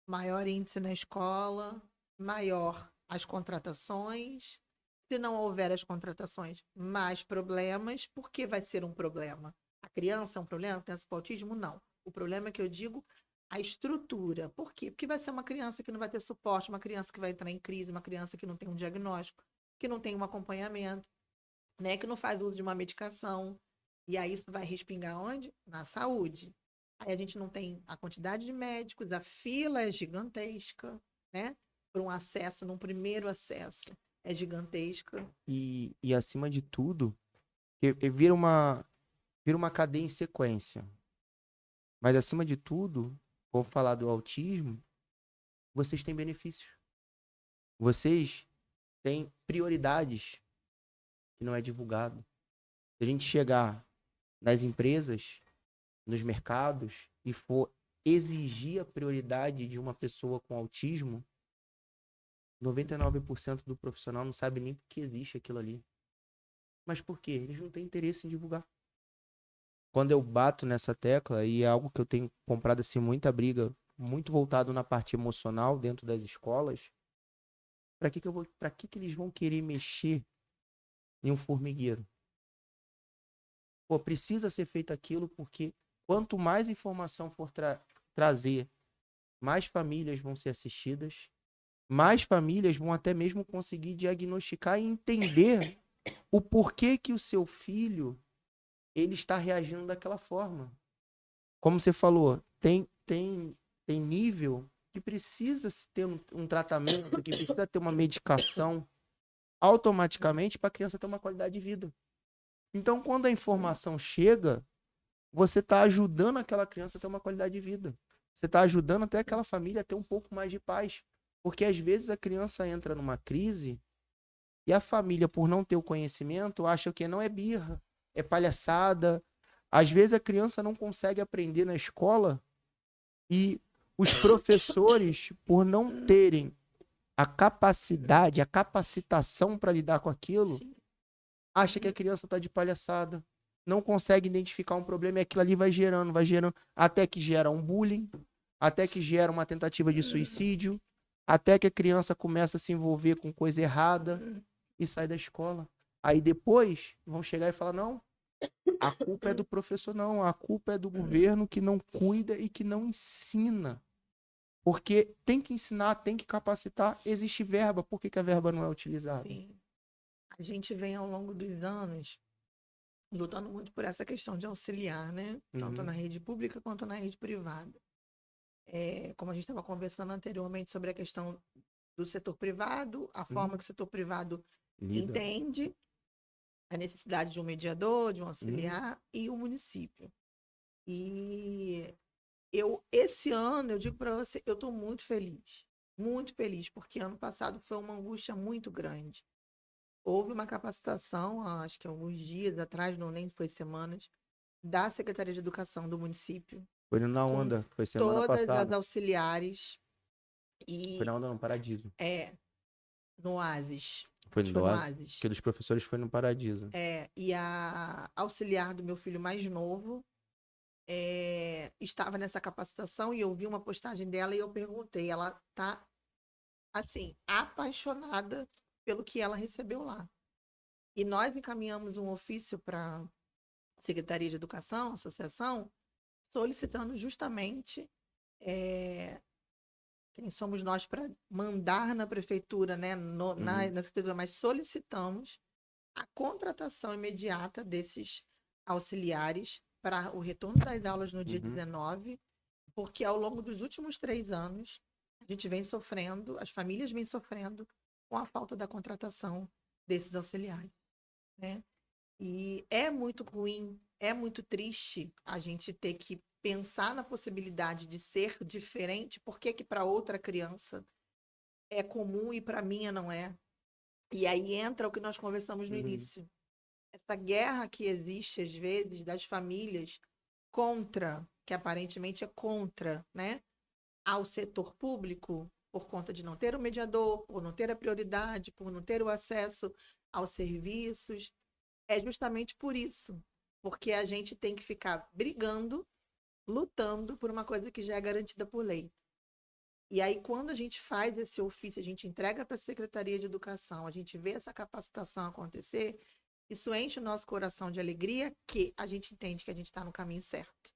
maior índice na escola, maior as contratações. Se não houver as contratações, mais problemas. Por que vai ser um problema? A criança é um problema? A criança com autismo? Não. O problema é que eu digo a estrutura. Por quê? Porque vai ser uma criança que não vai ter suporte, uma criança que vai entrar em crise, uma criança que não tem um diagnóstico, que não tem um acompanhamento, né? Que não faz uso de uma medicação. E aí isso vai respingar onde? Na saúde. Aí a gente não tem a quantidade de médicos, a fila é gigantesca, né? Para um acesso, num primeiro acesso, é gigantesca. E acima de tudo, vira uma cadeia em sequência. Mas acima de tudo, vou falar do autismo, vocês têm benefícios. Vocês têm prioridades que não é divulgado. Se a gente chegar nas empresas, nos mercados, e for exigir a prioridade de uma pessoa com autismo, 99% do profissional não sabe nem por que existe aquilo ali. Mas por quê? Eles não têm interesse em divulgar. quando eu bato nessa tecla, e é algo que eu tenho comprado assim muita briga, muito voltado na parte emocional dentro das escolas, para que eles vão querer mexer em um formigueiro? Pô, precisa ser feito aquilo porque quanto mais informação for trazer, mais famílias vão ser assistidas, mais famílias vão até mesmo conseguir diagnosticar e entender o porquê que o seu filho ele está reagindo daquela forma. Como você falou, tem nível que precisa ter um tratamento, que precisa ter uma medicação automaticamente para a criança ter uma qualidade de vida. Então, quando a informação chega, você está ajudando aquela criança a ter uma qualidade de vida. Você está ajudando até aquela família a ter um pouco mais de paz. Porque às vezes a criança entra numa crise e a família, por não ter o conhecimento, acha que não é birra, é palhaçada. Às vezes a criança não consegue aprender na escola e os professores, por não terem a capacidade, a capacitação para lidar com aquilo, Sim. acha que a criança está de palhaçada. Não consegue identificar um problema e aquilo ali vai gerando, até que gera um bullying, até que gera uma tentativa de suicídio, até que a criança começa a se envolver com coisa errada e sai da escola. Aí depois vão chegar e falar, não, a culpa é do professor, não, a culpa é do governo que não cuida e que não ensina. Porque tem que ensinar, tem que capacitar, existe verba, por que a verba não é utilizada? Sim. A gente vem ao longo dos anos lutando muito por essa questão de auxiliar, né? Tanto na rede pública quanto na rede privada. Como a gente estava conversando anteriormente sobre a questão do setor privado, a forma que o setor privado Lida. entende a necessidade de um mediador, de um auxiliar e o município. E esse ano, eu digo para você, eu estou muito feliz, porque ano passado foi uma angústia muito grande. Houve uma capacitação, acho que alguns dias atrás, não nem foi semanas, da Secretaria de Educação do município, Foi na com onda, foi semana todas as passada. auxiliares Foi e na onda no Paradiso. no Oasis. Foi Acho que no foi no Oásis, Oasis. que dos professores foi no Paradiso. E a auxiliar do meu filho mais novo estava nessa capacitação e eu vi uma postagem dela e eu perguntei, ela tá assim, apaixonada pelo que ela recebeu lá. E nós encaminhamos um ofício para a Secretaria de Educação, associação, solicitando justamente quem somos nós para mandar na prefeitura, né, na secretaria, mas solicitamos a contratação imediata desses auxiliares para o retorno das aulas no dia 19, porque ao longo dos últimos 3 anos, a gente vem sofrendo, as famílias vêm sofrendo com a falta da contratação desses auxiliares, né? E é muito ruim, é muito triste a gente ter que pensar na possibilidade de ser diferente, porque que para outra criança é comum e para minha não é. E aí entra o que nós conversamos no início. Essa guerra que existe, às vezes, das famílias contra, que aparentemente é contra, né, ao setor público, por conta de não ter o mediador, por não ter a prioridade, por não ter o acesso aos serviços, é justamente por isso. Porque a gente tem que ficar brigando, lutando por uma coisa que já é garantida por lei. E aí, quando a gente faz esse ofício, a gente entrega para a Secretaria de Educação, a gente vê essa capacitação acontecer, isso enche o nosso coração de alegria que a gente entende que a gente está no caminho certo.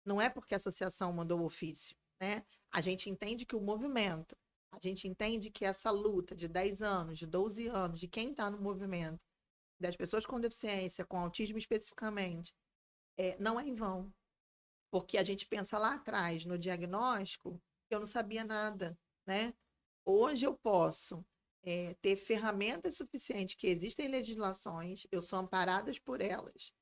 Não é porque a associação mandou o ofício, né? A gente entende que o movimento, a gente entende que essa luta de 10 anos, de 12 anos, de quem está no movimento, das pessoas com deficiência, com autismo especificamente, não é em vão. Porque a gente pensa lá atrás, no diagnóstico, eu não sabia nada, né? Hoje eu posso ter ferramentas suficientes, que existem legislações, eu sou amparada por elas.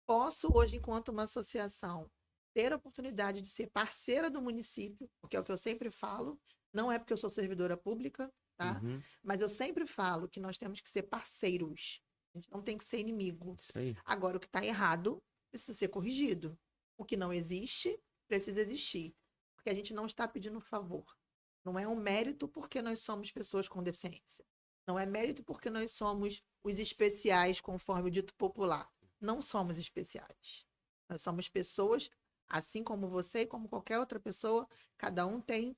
Posso hoje, enquanto uma associação, ter a oportunidade de ser parceira do município, porque é o que eu sempre falo, não é porque eu sou servidora pública, tá? Mas eu sempre falo que nós temos que ser parceiros. A gente não tem que ser inimigo. Isso aí. Agora, o que está errado precisa ser corrigido. O que não existe, precisa existir. Porque a gente não está pedindo favor. Não é um mérito porque nós somos pessoas com deficiência. Não é mérito porque nós somos os especiais, conforme o dito popular. Não somos especiais. Nós somos pessoas, assim como você e como qualquer outra pessoa, cada um tem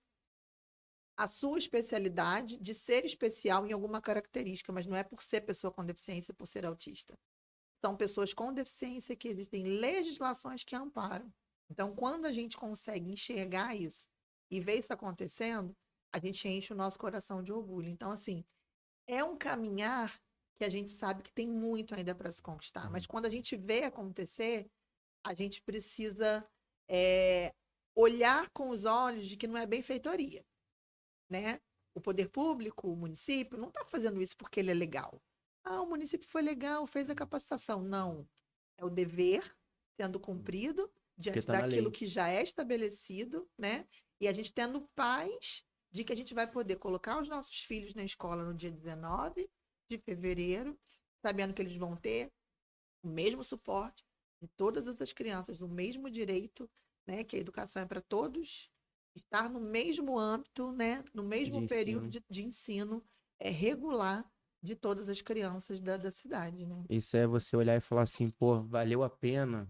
a sua especialidade de ser especial em alguma característica, mas não é por ser pessoa com deficiência, por ser autista. São pessoas com deficiência que existem legislações que amparam. Então, quando a gente consegue enxergar isso e ver isso acontecendo, a gente enche o nosso coração de orgulho. Então, assim, é um caminhar que a gente sabe que tem muito ainda para se conquistar, mas quando a gente vê acontecer, a gente precisa olhar com os olhos de que não é benfeitoria, né? O poder público, o município, não está fazendo isso porque ele é legal. Ah, o município foi legal, fez a capacitação. Não. É o dever sendo cumprido diante tá na daquilo lei. que já é estabelecido, né? E a gente tendo paz de que a gente vai poder colocar os nossos filhos na escola no dia 19 de fevereiro, sabendo que eles vão ter o mesmo suporte de todas as outras crianças, o mesmo direito, né? Que a educação é para todos, estar no mesmo âmbito, né? No mesmo De período ensino. de ensino regular de todas as crianças da cidade, né? Isso é você olhar e falar assim, pô, valeu a pena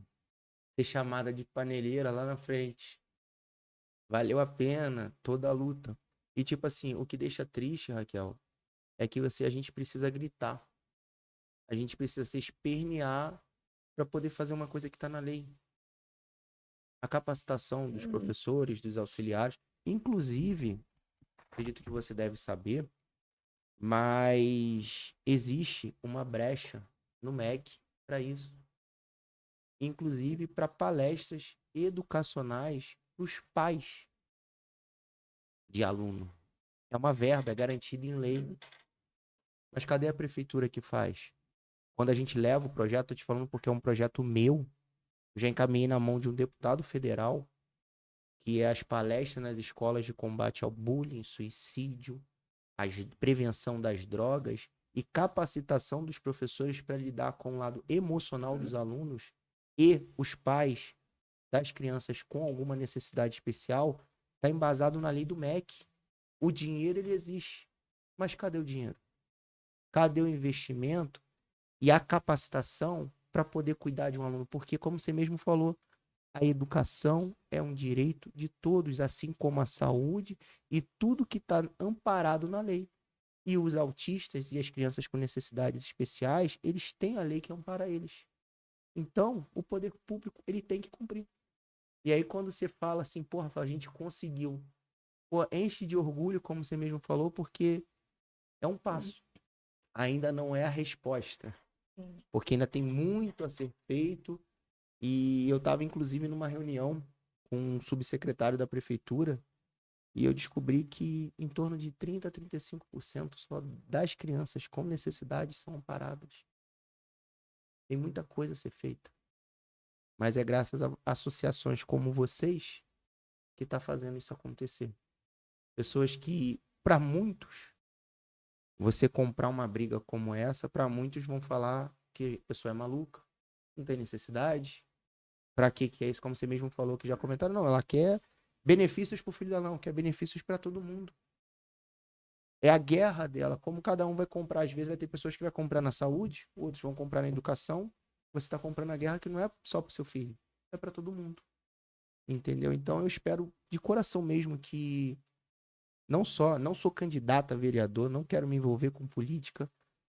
ser chamada de paneleira lá na frente. Valeu a pena toda a luta. E tipo assim, o que deixa triste, Raquel, é que a gente precisa gritar. A gente precisa se espernear para poder fazer uma coisa que está na lei. A capacitação dos professores, dos auxiliares, inclusive, acredito que você deve saber, mas existe uma brecha no MEC para isso. Inclusive para palestras educacionais para os pais de aluno. É uma verba, é garantida em lei. Mas cadê a prefeitura que faz? Quando a gente leva o projeto, tô te falando porque é um projeto meu, eu já encaminhei na mão de um deputado federal, que é as palestras nas escolas de combate ao bullying, suicídio, a prevenção das drogas e capacitação dos professores para lidar com o lado emocional dos alunos e os pais das crianças com alguma necessidade especial, está embasado na lei do MEC. O dinheiro, ele existe. Mas cadê o dinheiro? Cadê o investimento e a capacitação para poder cuidar de um aluno? Porque, como você mesmo falou, a educação é um direito de todos, assim como a saúde e tudo que está amparado na lei. E os autistas e as crianças com necessidades especiais, eles têm a lei que ampara eles. Então, o poder público, ele tem que cumprir. E aí, quando você fala assim, porra, a gente conseguiu, pô, enche de orgulho, como você mesmo falou, porque é um passo. Ainda não é a resposta. Porque ainda tem muito a ser feito. E eu estava, inclusive, numa reunião com um subsecretário da prefeitura e eu descobri que em torno de 30% a 35% só das crianças com necessidades são amparadas. Tem muita coisa a ser feita. Mas é graças a associações como vocês que está fazendo isso acontecer. Pessoas que, para muitos, você comprar uma briga como essa, para muitos vão falar que a pessoa é maluca, não tem necessidade. Para que é isso? Como você mesmo falou, que já comentaram, não, ela quer benefícios pro filho dela, não, quer benefícios para todo mundo. É a guerra dela, como cada um vai comprar, às vezes vai ter pessoas que vai comprar na saúde, outros vão comprar na educação, você está comprando a guerra que não é só pro seu filho, é para todo mundo. Entendeu? Então eu espero de coração mesmo que não sou candidato a vereador, não quero me envolver com política.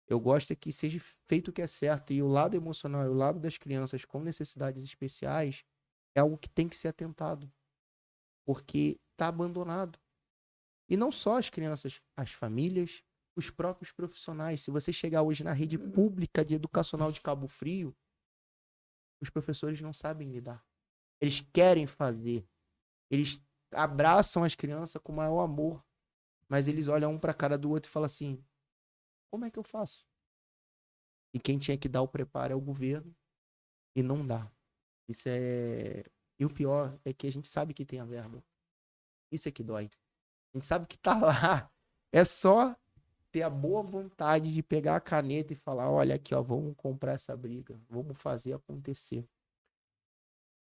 Eu gosto é que seja feito o que é certo. E o lado emocional e o lado das crianças com necessidades especiais é algo que tem que ser atentado. Porque está abandonado. E não só as crianças, as famílias, os próprios profissionais. Se você chegar hoje na rede pública de educacional de Cabo Frio, os professores não sabem lidar. Eles querem fazer. Eles abraçam as crianças com o maior amor. Mas eles olham um para a cara do outro e falam assim, como é que eu faço? E quem tinha que dar o preparo é o governo e não dá. Isso é... E o pior é que a gente sabe que tem a verba. Isso é que dói. A gente sabe que tá lá. É só ter a boa vontade de pegar a caneta e falar, olha aqui, ó, vamos comprar essa briga. Vamos fazer acontecer.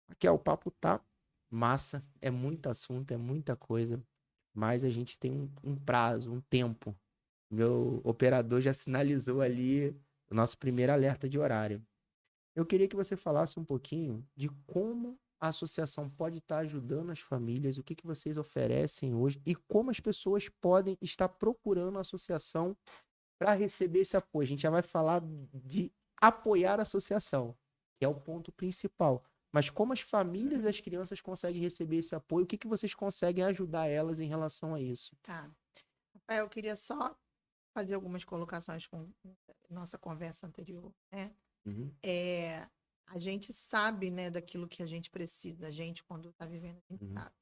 Aqui, ó, o papo tá massa. É muito assunto, é muita coisa. Mas a gente tem um prazo, um tempo. Meu operador já sinalizou ali o nosso primeiro alerta de horário. Eu queria que você falasse um pouquinho de como a associação pode estar ajudando as famílias, o que que vocês oferecem hoje e como as pessoas podem estar procurando a associação para receber esse apoio. A gente já vai falar de apoiar a associação, que é o ponto principal. Mas como as famílias das crianças conseguem receber esse apoio, o que que vocês conseguem ajudar elas em relação a isso? Tá. Rafael, eu queria só fazer algumas colocações com nossa conversa anterior, né? Uhum, É, a gente sabe, né, daquilo que a gente precisa. A gente, quando está vivendo, a gente uhum, sabe.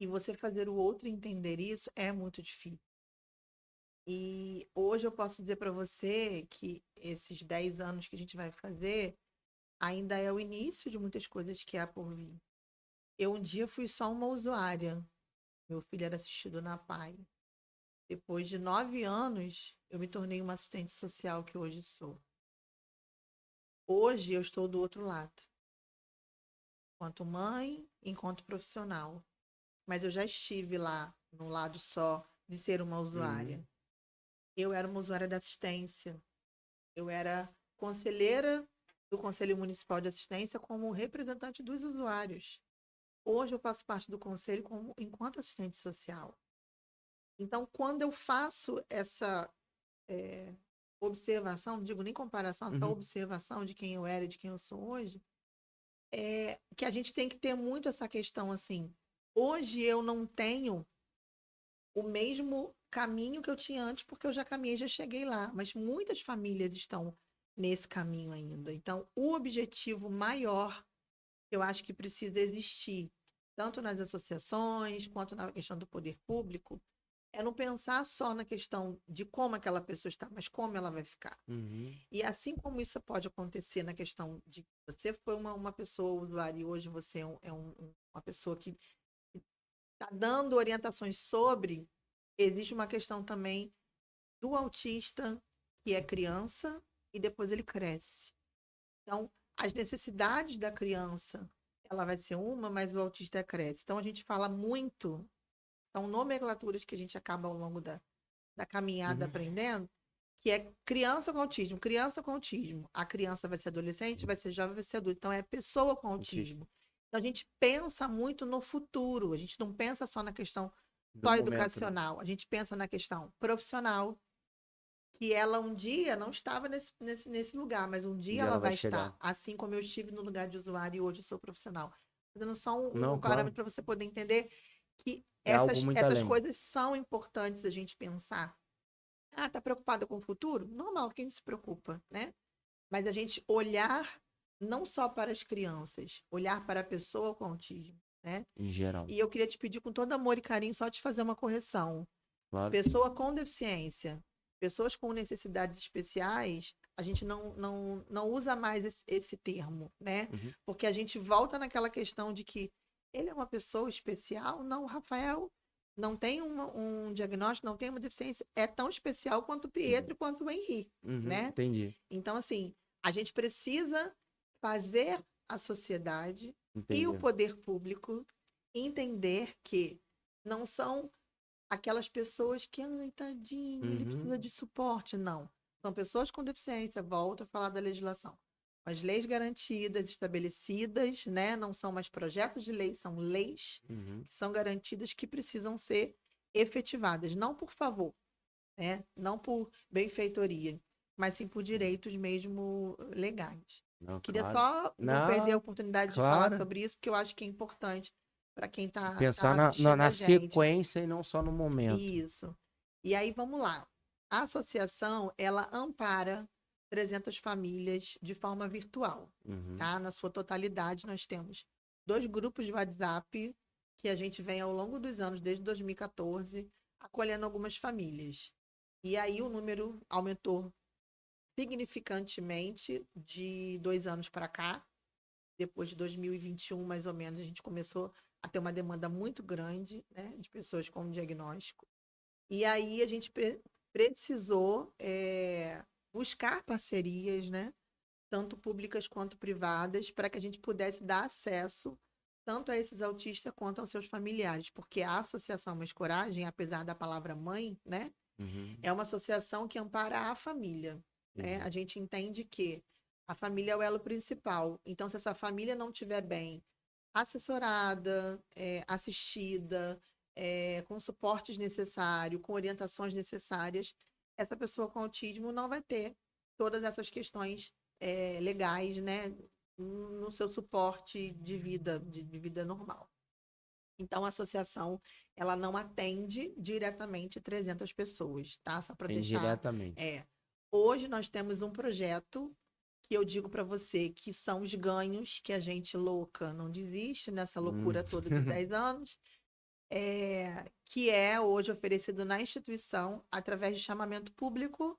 E você fazer o outro entender isso é muito difícil. E hoje eu posso dizer para você que esses 10 anos que a gente vai fazer ainda é o início de muitas coisas que há por vir. Eu um dia fui só uma usuária. Meu filho era assistido na PAI. Depois de 9 anos, eu me tornei uma assistente social que hoje sou. Hoje eu estou do outro lado, enquanto mãe, enquanto profissional. Mas eu já estive lá, no lado só de ser uma uhum, usuária. Eu era uma usuária da assistência. Eu era conselheira do Conselho Municipal de Assistência como representante dos usuários. Hoje eu faço parte do conselho como, enquanto assistente social. Então, quando eu faço essa observação, não digo nem comparação, essa uhum, observação de quem eu era e de quem eu sou hoje, é que a gente tem que ter muito essa questão assim. Hoje eu não tenho o mesmo caminho que eu tinha antes, porque eu já caminhei, já cheguei lá, mas muitas famílias estão nesse caminho ainda. Então, o objetivo maior, eu acho que precisa existir, tanto nas associações quanto na questão do poder público, é não pensar só na questão de como aquela pessoa está, mas como ela vai ficar. uhum, E assim como isso pode acontecer na questão de você foi uma pessoa usuária e hoje você uma pessoa que está dando orientações sobre, existe uma questão também do autista, que é criança, e depois ele cresce. Então, as necessidades da criança, ela vai ser uma, mas o autista cresce. Então, a gente fala muito, são nomenclaturas que a gente acaba ao longo da caminhada uhum, aprendendo, que é criança com autismo. Criança com autismo. A criança vai ser adolescente, vai ser jovem, vai ser adulto. Então, é pessoa com autista. autismo. Então, a gente pensa muito no futuro. A gente não pensa só na questão Do só momento, né? educacional. A gente pensa na questão profissional, que ela um dia não estava nesse lugar, mas um Um dia dia ela ela vai vai estar. chegar. Assim como eu estive no lugar de usuário e hoje sou profissional. Fazendo só Não, um claro. parâmetro para você poder entender que É algo essas, muito essas além. coisas são importantes a gente pensar. Ah, tá preocupada com o futuro? Normal, quem se preocupa, né? Mas a gente olhar não só para as crianças, olhar para a pessoa com autismo, né? Em geral. E eu queria te pedir com todo amor e carinho só te fazer uma correção. Claro. Pessoa com deficiência, pessoas com necessidades especiais, a gente não usa mais esse termo, né? Uhum. Porque a gente volta naquela questão de que ele é uma pessoa especial. Não, Rafael não tem um diagnóstico, não tem uma deficiência, é tão especial quanto o Uhum. Pietro e quanto o Henri, Uhum. né? Entendi. Então, assim, a gente precisa fazer a sociedade e o Entendi. poder público entender que não são aquelas pessoas que, ai, tadinho, ele precisa Uhum. de suporte. Não. São pessoas com deficiência. Volto a falar da legislação. As leis garantidas, estabelecidas, né? Não são mais projetos de lei, são leis Uhum. que são garantidas que precisam ser efetivadas. Não por favor, né? Não por benfeitoria, mas sim por direitos mesmo legais. Não, Queria claro. só não perder a Não, oportunidade de falar claro. sobre isso, porque eu acho que é importante para quem tá Pensar na, na, assistindo na a gente. sequência e não só no momento. Isso. E aí, vamos lá. A associação, ela ampara 300 famílias de forma virtual, Uhum. tá? Na sua totalidade, nós temos 2 grupos de WhatsApp que a gente vem ao longo dos anos, desde 2014, acolhendo algumas famílias. E aí o número aumentou significantemente de 2 anos para cá. Depois de 2021, mais ou menos, a gente começou a ter uma demanda muito grande, né, de pessoas com diagnóstico. E aí a gente precisou buscar parcerias, né? Tanto públicas quanto privadas, para que a gente pudesse dar acesso tanto a esses autistas quanto aos seus familiares. Porque a Associação Mais Coragem, apesar da palavra mãe, né? Uhum. É uma associação que ampara a família, né? Entendi. A gente entende que A família é o elo principal. Então, se essa família não estiver bem assessorada, assistida, com suportes necessários, com orientações necessárias, essa pessoa com autismo não vai ter todas essas questões legais, né, no seu suporte de vida normal. Então, a associação, ela não atende diretamente 300 pessoas, tá? Só para deixar... Indiretamente. Hoje nós temos um projeto que eu digo para você que são os ganhos que a gente louca não desiste nessa loucura toda de 10 anos, que é hoje oferecido na instituição através de chamamento público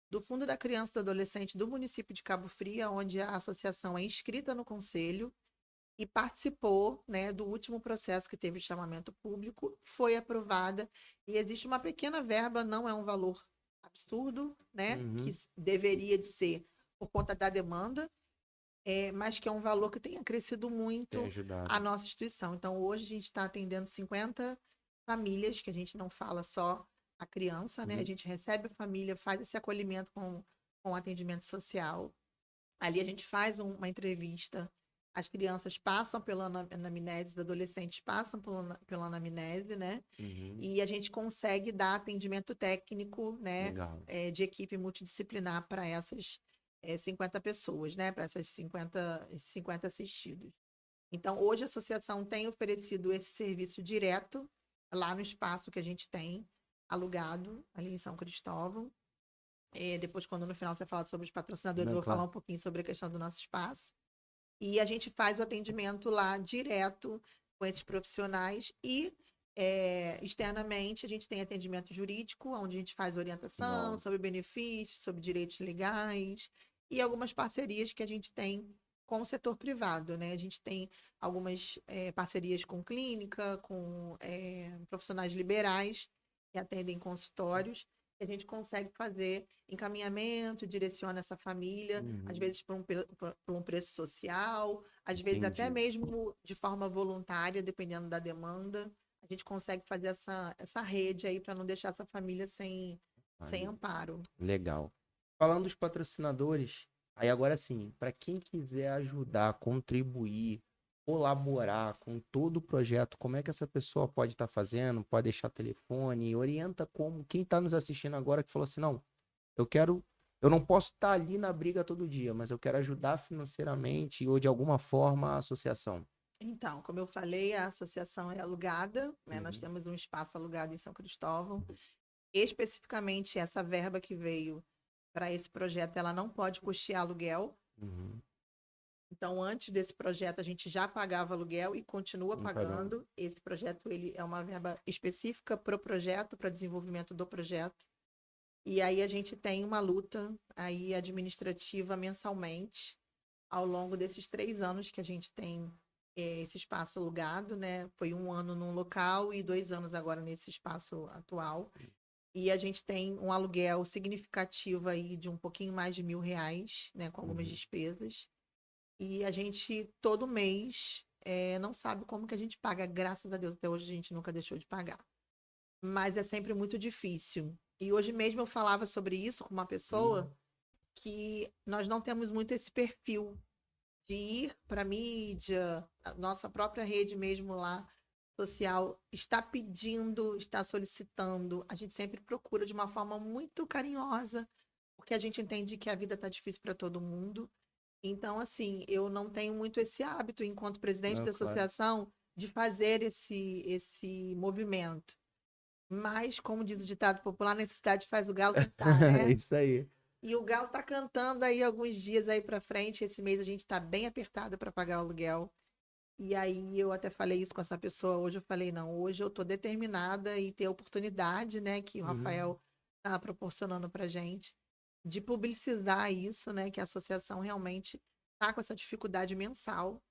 do Fundo da Criança e do Adolescente do município de Cabo Frio, onde a associação é inscrita no conselho e participou, né, do último processo que teve chamamento público, foi aprovada e existe uma pequena verba, não é um valor absurdo, né, que deveria de ser por conta da demanda, mas que é um valor que tenha crescido muito a nossa instituição. Então, hoje a gente está atendendo 50 famílias, que a gente não fala só a criança, né? A gente recebe a família, faz esse acolhimento com atendimento social. Ali a gente faz uma entrevista, as crianças passam pela anamnese, os adolescentes passam pela anamnese, né? E a gente consegue dar atendimento técnico, né? De equipe multidisciplinar para essas 50 pessoas, né? Para essas 50 assistidos. Então, hoje a associação tem oferecido esse serviço direto lá no espaço que a gente tem alugado, ali em São Cristóvão. Depois, quando no final você falar sobre os patrocinadores, eu vou falar um pouquinho sobre a questão do nosso espaço. E a gente faz o atendimento lá direto com esses profissionais e externamente a gente tem atendimento jurídico, onde a gente faz orientação sobre benefícios, sobre direitos legais e algumas parcerias que a gente tem com o setor privado, né? A gente tem algumas parcerias com clínica, com profissionais liberais que atendem consultórios, e a gente consegue fazer encaminhamento, direciona essa família, às vezes por um preço social, às vezes até mesmo de forma voluntária, dependendo da demanda. A gente consegue fazer essa rede aí para não deixar essa família sem amparo. Legal. Falando dos patrocinadores, aí agora sim, para quem quiser ajudar, contribuir, colaborar com todo o projeto, como é que essa pessoa pode estar fazendo? Pode deixar telefone, orienta como quem está nos assistindo agora que falou assim, não, eu não posso estar ali na briga todo dia, mas eu quero ajudar financeiramente ou de alguma forma a associação. Então, como eu falei, a associação é alugada, né? Nós temos um espaço alugado em São Cristóvão. Especificamente, essa verba que veio para esse projeto, ela não pode custear aluguel. Então, antes desse projeto, a gente já pagava aluguel e continua pagando. Esse projeto ele é uma verba específica para o projeto, para desenvolvimento do projeto. E aí a gente tem uma luta aí administrativa mensalmente ao longo desses 3 anos que a gente tem esse espaço alugado, né? Foi 1 ano num local e 2 anos agora nesse espaço atual. E a gente tem um aluguel significativo aí de um pouquinho mais de R$1.000, né? Com algumas despesas. E a gente, todo mês, não sabe como que a gente paga. Graças a Deus, até hoje a gente nunca deixou de pagar. Mas é sempre muito difícil. E hoje mesmo eu falava sobre isso com uma pessoa que nós não temos muito esse perfil de ir para a mídia, a nossa própria rede mesmo lá, social, está pedindo, está solicitando. A gente sempre procura de uma forma muito carinhosa, porque a gente entende que a vida está difícil para todo mundo. Então, assim, eu não tenho muito esse hábito, enquanto presidente da associação, de fazer esse movimento. Mas, como diz o ditado popular, a necessidade faz o galo cantar, né? É isso aí. E o galo tá cantando aí alguns dias aí para frente. Esse mês a gente tá bem apertado para pagar o aluguel. E aí eu até falei isso com essa pessoa hoje. Eu falei, não, hoje eu tô determinada e ter a oportunidade, né, que o Rafael tá proporcionando pra gente, de publicizar isso, né, que a associação realmente tá com essa dificuldade mensal.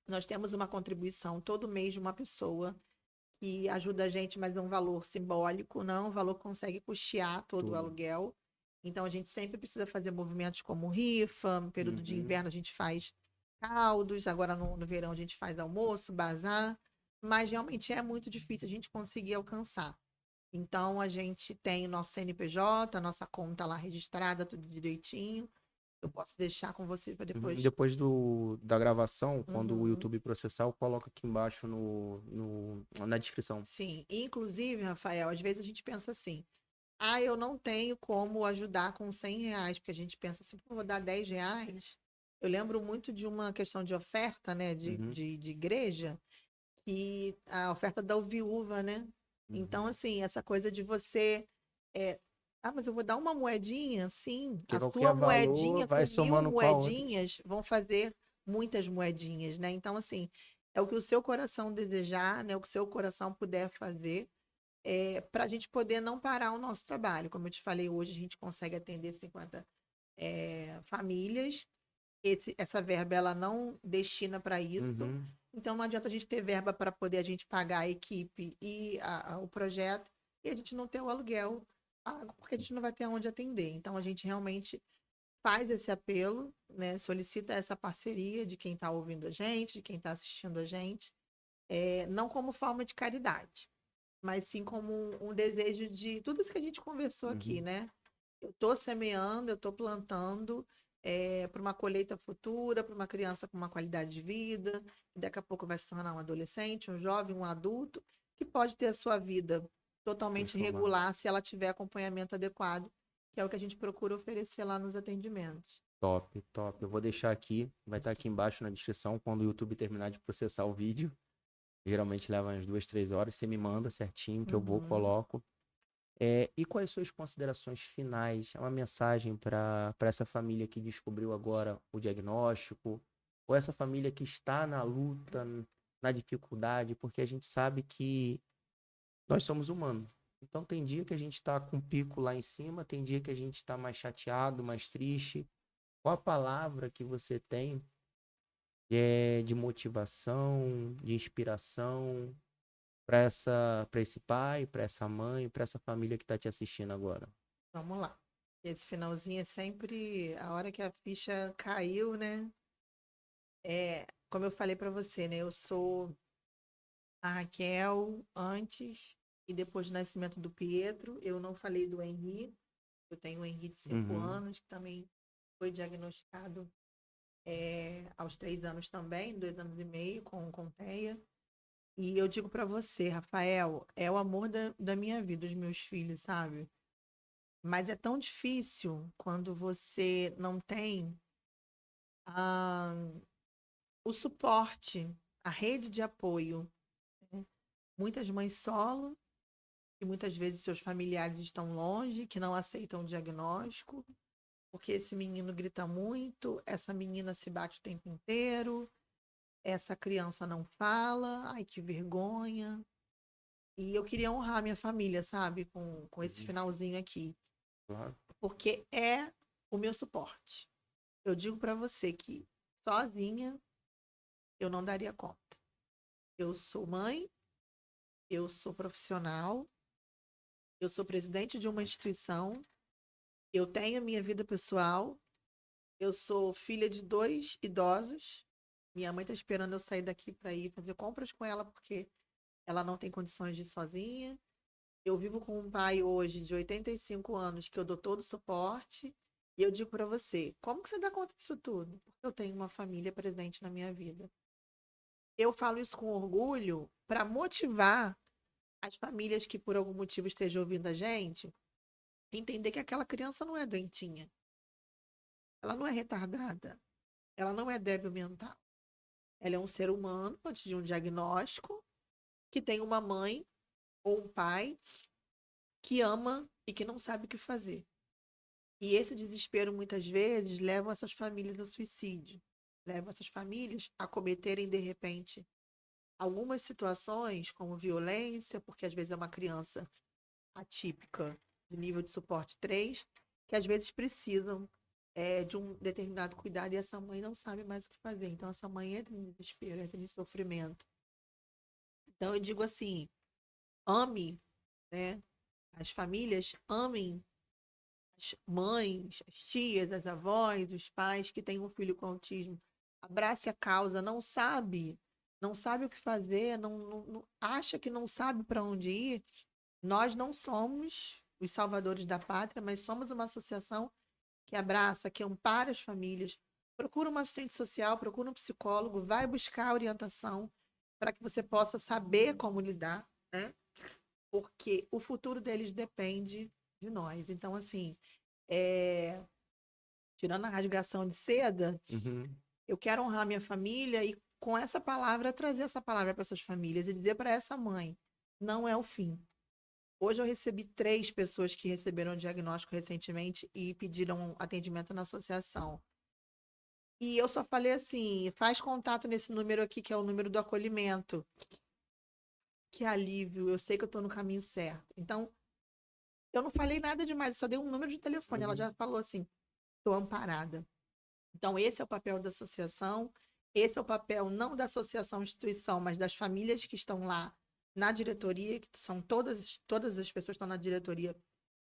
Nós temos uma contribuição todo mês de uma pessoa que ajuda a gente, mas é um valor simbólico, não um valor que consegue custear todo o aluguel. Então, a gente sempre precisa fazer movimentos como rifa, no período de inverno a gente faz caldos, agora no verão a gente faz almoço, bazar, mas realmente é muito difícil a gente conseguir alcançar. Então, a gente tem o nosso CNPJ, a nossa conta lá registrada, tudo direitinho, Eu posso deixar com você para depois. Depois da gravação, quando o Uhum. YouTube processar, eu coloco aqui embaixo na descrição. Sim, inclusive, Rafael, às vezes a gente pensa assim, ah, eu não tenho como ajudar com R$ 100, porque a gente pensa assim, pô, vou dar R$ 10. Eu lembro muito de uma questão de oferta, né, Uhum, de igreja, que a oferta da viúva, né? Então, uhum. assim, essa coisa de você, é, ah, mas eu vou dar uma moedinha, sim, Que a qualquer sua valor moedinha vai com 1.000 somando com a outra. moedinhas vão fazer muitas moedinhas, né? Então, assim, é o que o seu coração desejar, né? O que o seu coração puder fazer, para a gente poder não parar o nosso trabalho. Como eu te falei, hoje a gente consegue atender 50 famílias. Essa verba ela não destina para isso. Uhum, Então não adianta a gente ter verba para poder a gente pagar a equipe e o projeto e a gente não ter o aluguel pago, porque a gente não vai ter aonde atender. Então a gente realmente faz esse apelo, né? Solicita essa parceria de quem está ouvindo a gente, de quem está assistindo a gente, não como forma de caridade, mas sim como um desejo de tudo isso que a gente conversou aqui, uhum. né? Eu estou semeando, eu estou plantando para uma colheita futura, para uma criança com uma qualidade de vida, que daqui a pouco vai se tornar um adolescente, um jovem, um adulto, que pode ter a sua vida totalmente Transformar. regular se ela tiver acompanhamento adequado, que é o que a gente procura oferecer lá nos atendimentos. Top, top. Eu vou deixar aqui, vai estar aqui embaixo na descrição quando o YouTube terminar de processar o vídeo. Geralmente leva umas 2, 3 horas. Você me manda certinho que eu vou, Uhum. coloco. E quais suas considerações finais? É uma mensagem para essa família que descobriu agora o diagnóstico, ou essa família que está na luta, na dificuldade, porque a gente sabe que nós somos humanos. Então tem dia que a gente está com o pico lá em cima, tem dia que a gente está mais chateado, mais triste. Qual a palavra que você tem de motivação, de inspiração para esse pai, para essa mãe, para essa família que está te assistindo agora? Vamos lá. Esse finalzinho é sempre a hora que a ficha caiu, né? Como eu falei para você, né? Eu sou a Raquel antes e depois do nascimento do Pietro. Eu não falei do Henri. Eu tenho um Henri de 5 Uhum, anos, que também foi diagnosticado aos 3 anos também, 2 anos e meio, com TEA. E eu digo para você, Rafael, é o amor da minha vida, os meus filhos, sabe? Mas é tão difícil quando você não tem ah, o suporte, a rede de apoio, né? Muitas mães solo, e muitas vezes seus familiares estão longe, que não aceitam o diagnóstico, porque esse menino grita muito, essa menina se bate o tempo inteiro, essa criança não fala, ai que vergonha. E eu queria honrar minha família, sabe, com esse uhum, finalzinho aqui, claro. porque é o meu suporte. Eu digo para você que sozinha eu não daria conta. Eu sou mãe, eu sou profissional, eu sou presidente de uma instituição, eu tenho a minha vida pessoal, eu sou filha de 2 idosos. Minha mãe está esperando eu sair daqui para ir fazer compras com ela, porque ela não tem condições de ir sozinha. Eu vivo com um pai hoje de 85 anos que eu dou todo o suporte. E eu digo para você, como que você dá conta disso tudo? Porque eu tenho uma família presente na minha vida. Eu falo isso com orgulho para motivar as famílias que por algum motivo estejam ouvindo a gente, entender que aquela criança não é doentinha, ela não é retardada, ela não é débil mental. Ela é um ser humano antes de um diagnóstico, que tem uma mãe ou um pai que ama e que não sabe o que fazer. E esse desespero muitas vezes leva essas famílias a suicídio, leva essas famílias a cometerem de repente algumas situações como violência, porque às vezes é uma criança atípica de nível de suporte 3, que às vezes precisam de um determinado cuidado e essa mãe não sabe mais o que fazer. Então, essa mãe entra em desespero, entra em sofrimento. Então, eu digo assim: ame, né? As famílias amem as mães, as tias, as avós, os pais que têm um filho com autismo. Abrace a causa, não sabe o que fazer, acha que não sabe para onde ir. Nós não somos os salvadores da pátria, mas somos uma associação que abraça, que ampara as famílias. Procura uma assistente social, procura um psicólogo, vai buscar orientação para que você possa saber como lidar, né? Porque o futuro deles depende de nós. Então, assim, tirando a rasgação de seda, Uhum. eu quero honrar minha família e, com essa palavra, trazer essa palavra para essas famílias e dizer para essa mãe: não é o fim. Hoje eu recebi 3 pessoas que receberam diagnóstico recentemente e pediram atendimento na associação. E eu só falei assim: faz contato nesse número aqui, que é o número do acolhimento. Que alívio, eu sei que eu estou no caminho certo. Então, eu não falei nada demais, eu só dei um número de telefone. Ela Uhum. já falou assim: estou amparada. Então, esse é o papel da associação, esse é o papel não da associação instituição, mas das famílias que estão lá na diretoria, que são todas as pessoas que estão na diretoria,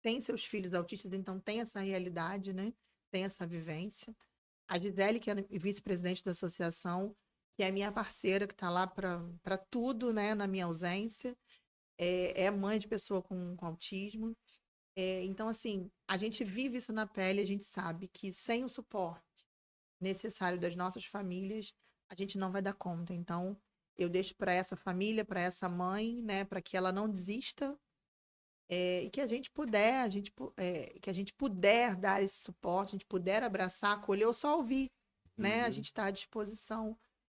têm seus filhos autistas, então tem essa realidade, né? Tem essa vivência. A Gisele, que é vice-presidente da associação, que é minha parceira, que está lá para tudo, né, na minha ausência, é mãe de pessoa com autismo. Então, assim, a gente vive isso na pele, a gente sabe que sem o suporte necessário das nossas famílias, a gente não vai dar conta. Então, eu deixo para essa família, para essa mãe, né, para que ela não desista, e que a gente puder, que a gente puder dar esse suporte, a gente puder abraçar, acolher ou só ouvir, né? A Uhum. gente está à disposição,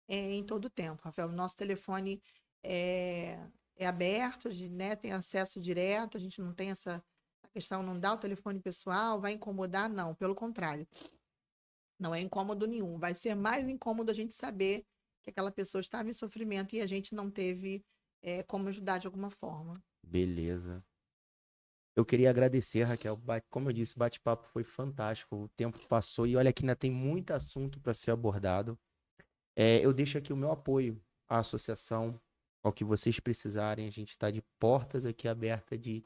em todo o tempo. Rafael, o nosso telefone é aberto, né? Tem acesso direto, a gente não tem essa a questão, não dá o telefone pessoal, vai incomodar? Não, pelo contrário. Não é incômodo nenhum. Vai ser mais incômodo a gente saber que aquela pessoa estava em sofrimento e a gente não teve como ajudar de alguma forma. Beleza. Eu queria agradecer, Raquel. Como eu disse, o bate-papo foi fantástico. O tempo passou e olha que ainda tem muito assunto para ser abordado. Eu deixo aqui o meu apoio à associação, ao que vocês precisarem. A gente está de portas aqui abertas, de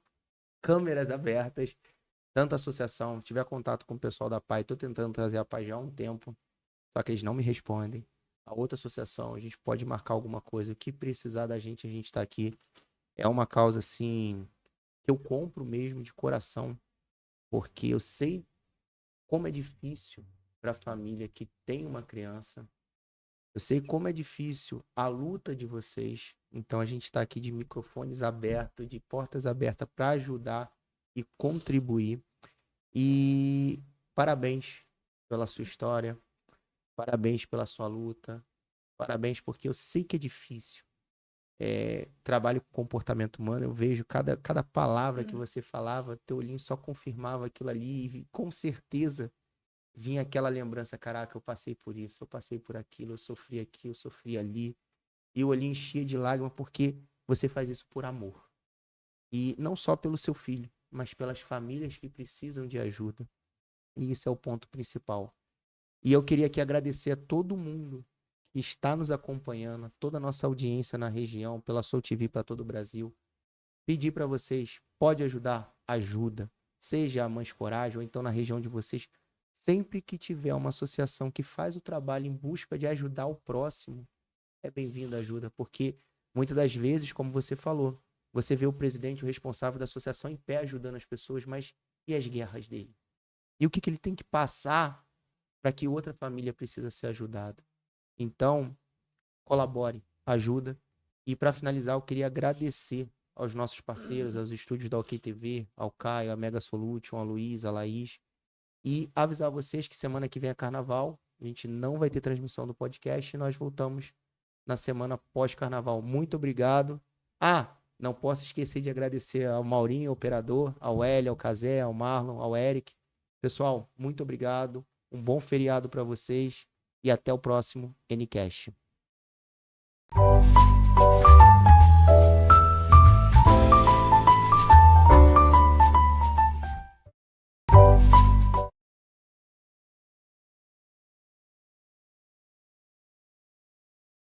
câmeras abertas. Tanto a associação, se tiver contato com o pessoal da PAI, estou tentando trazer a PAI já há um tempo, só que eles não me respondem. A outra associação, a gente pode marcar alguma coisa. O que precisar da gente, a gente está aqui. É uma causa, assim, que eu compro mesmo de coração, porque eu sei como é difícil para a família que tem uma criança. Eu sei como é difícil a luta de vocês. Então a gente está aqui de microfones abertos, de portas abertas para ajudar e contribuir. E parabéns pela sua história, parabéns pela sua luta, parabéns porque eu sei que é difícil. Trabalho com comportamento humano, eu vejo cada palavra que você falava, teu olhinho só confirmava aquilo ali e com certeza vinha aquela lembrança: caraca, eu passei por isso, eu passei por aquilo, eu sofri aqui, eu sofri ali. E o olhinho enchia de lágrimas porque você faz isso por amor. E não só pelo seu filho, mas pelas famílias que precisam de ajuda. E isso é o ponto principal. E eu queria aqui agradecer a todo mundo que está nos acompanhando, a toda a nossa audiência na região, pela Soul TV para todo o Brasil. Pedir para vocês, pode ajudar? Ajuda. Seja a Mães Coragem ou então na região de vocês. Sempre que tiver uma associação que faz o trabalho em busca de ajudar o próximo, é bem-vindo a ajuda, porque muitas das vezes, como você falou, você vê o presidente, o responsável da associação em pé ajudando as pessoas, mas e as guerras dele? E o que ele tem que passar para que outra família precisa ser ajudada? Então, colabore, ajuda. E para finalizar, eu queria agradecer aos nossos parceiros, aos estúdios da OK TV, ao Caio, a Mega Solution, a Luísa, a Laís. E avisar vocês que semana que vem é carnaval, a gente não vai ter transmissão do podcast e nós voltamos na semana pós-carnaval. Muito obrigado. Não posso esquecer de agradecer ao Maurinho, operador, ao Hélio, ao Cazé, ao Marlon, ao Eric. Pessoal, muito obrigado. Um bom feriado para vocês e até o próximo Ncast.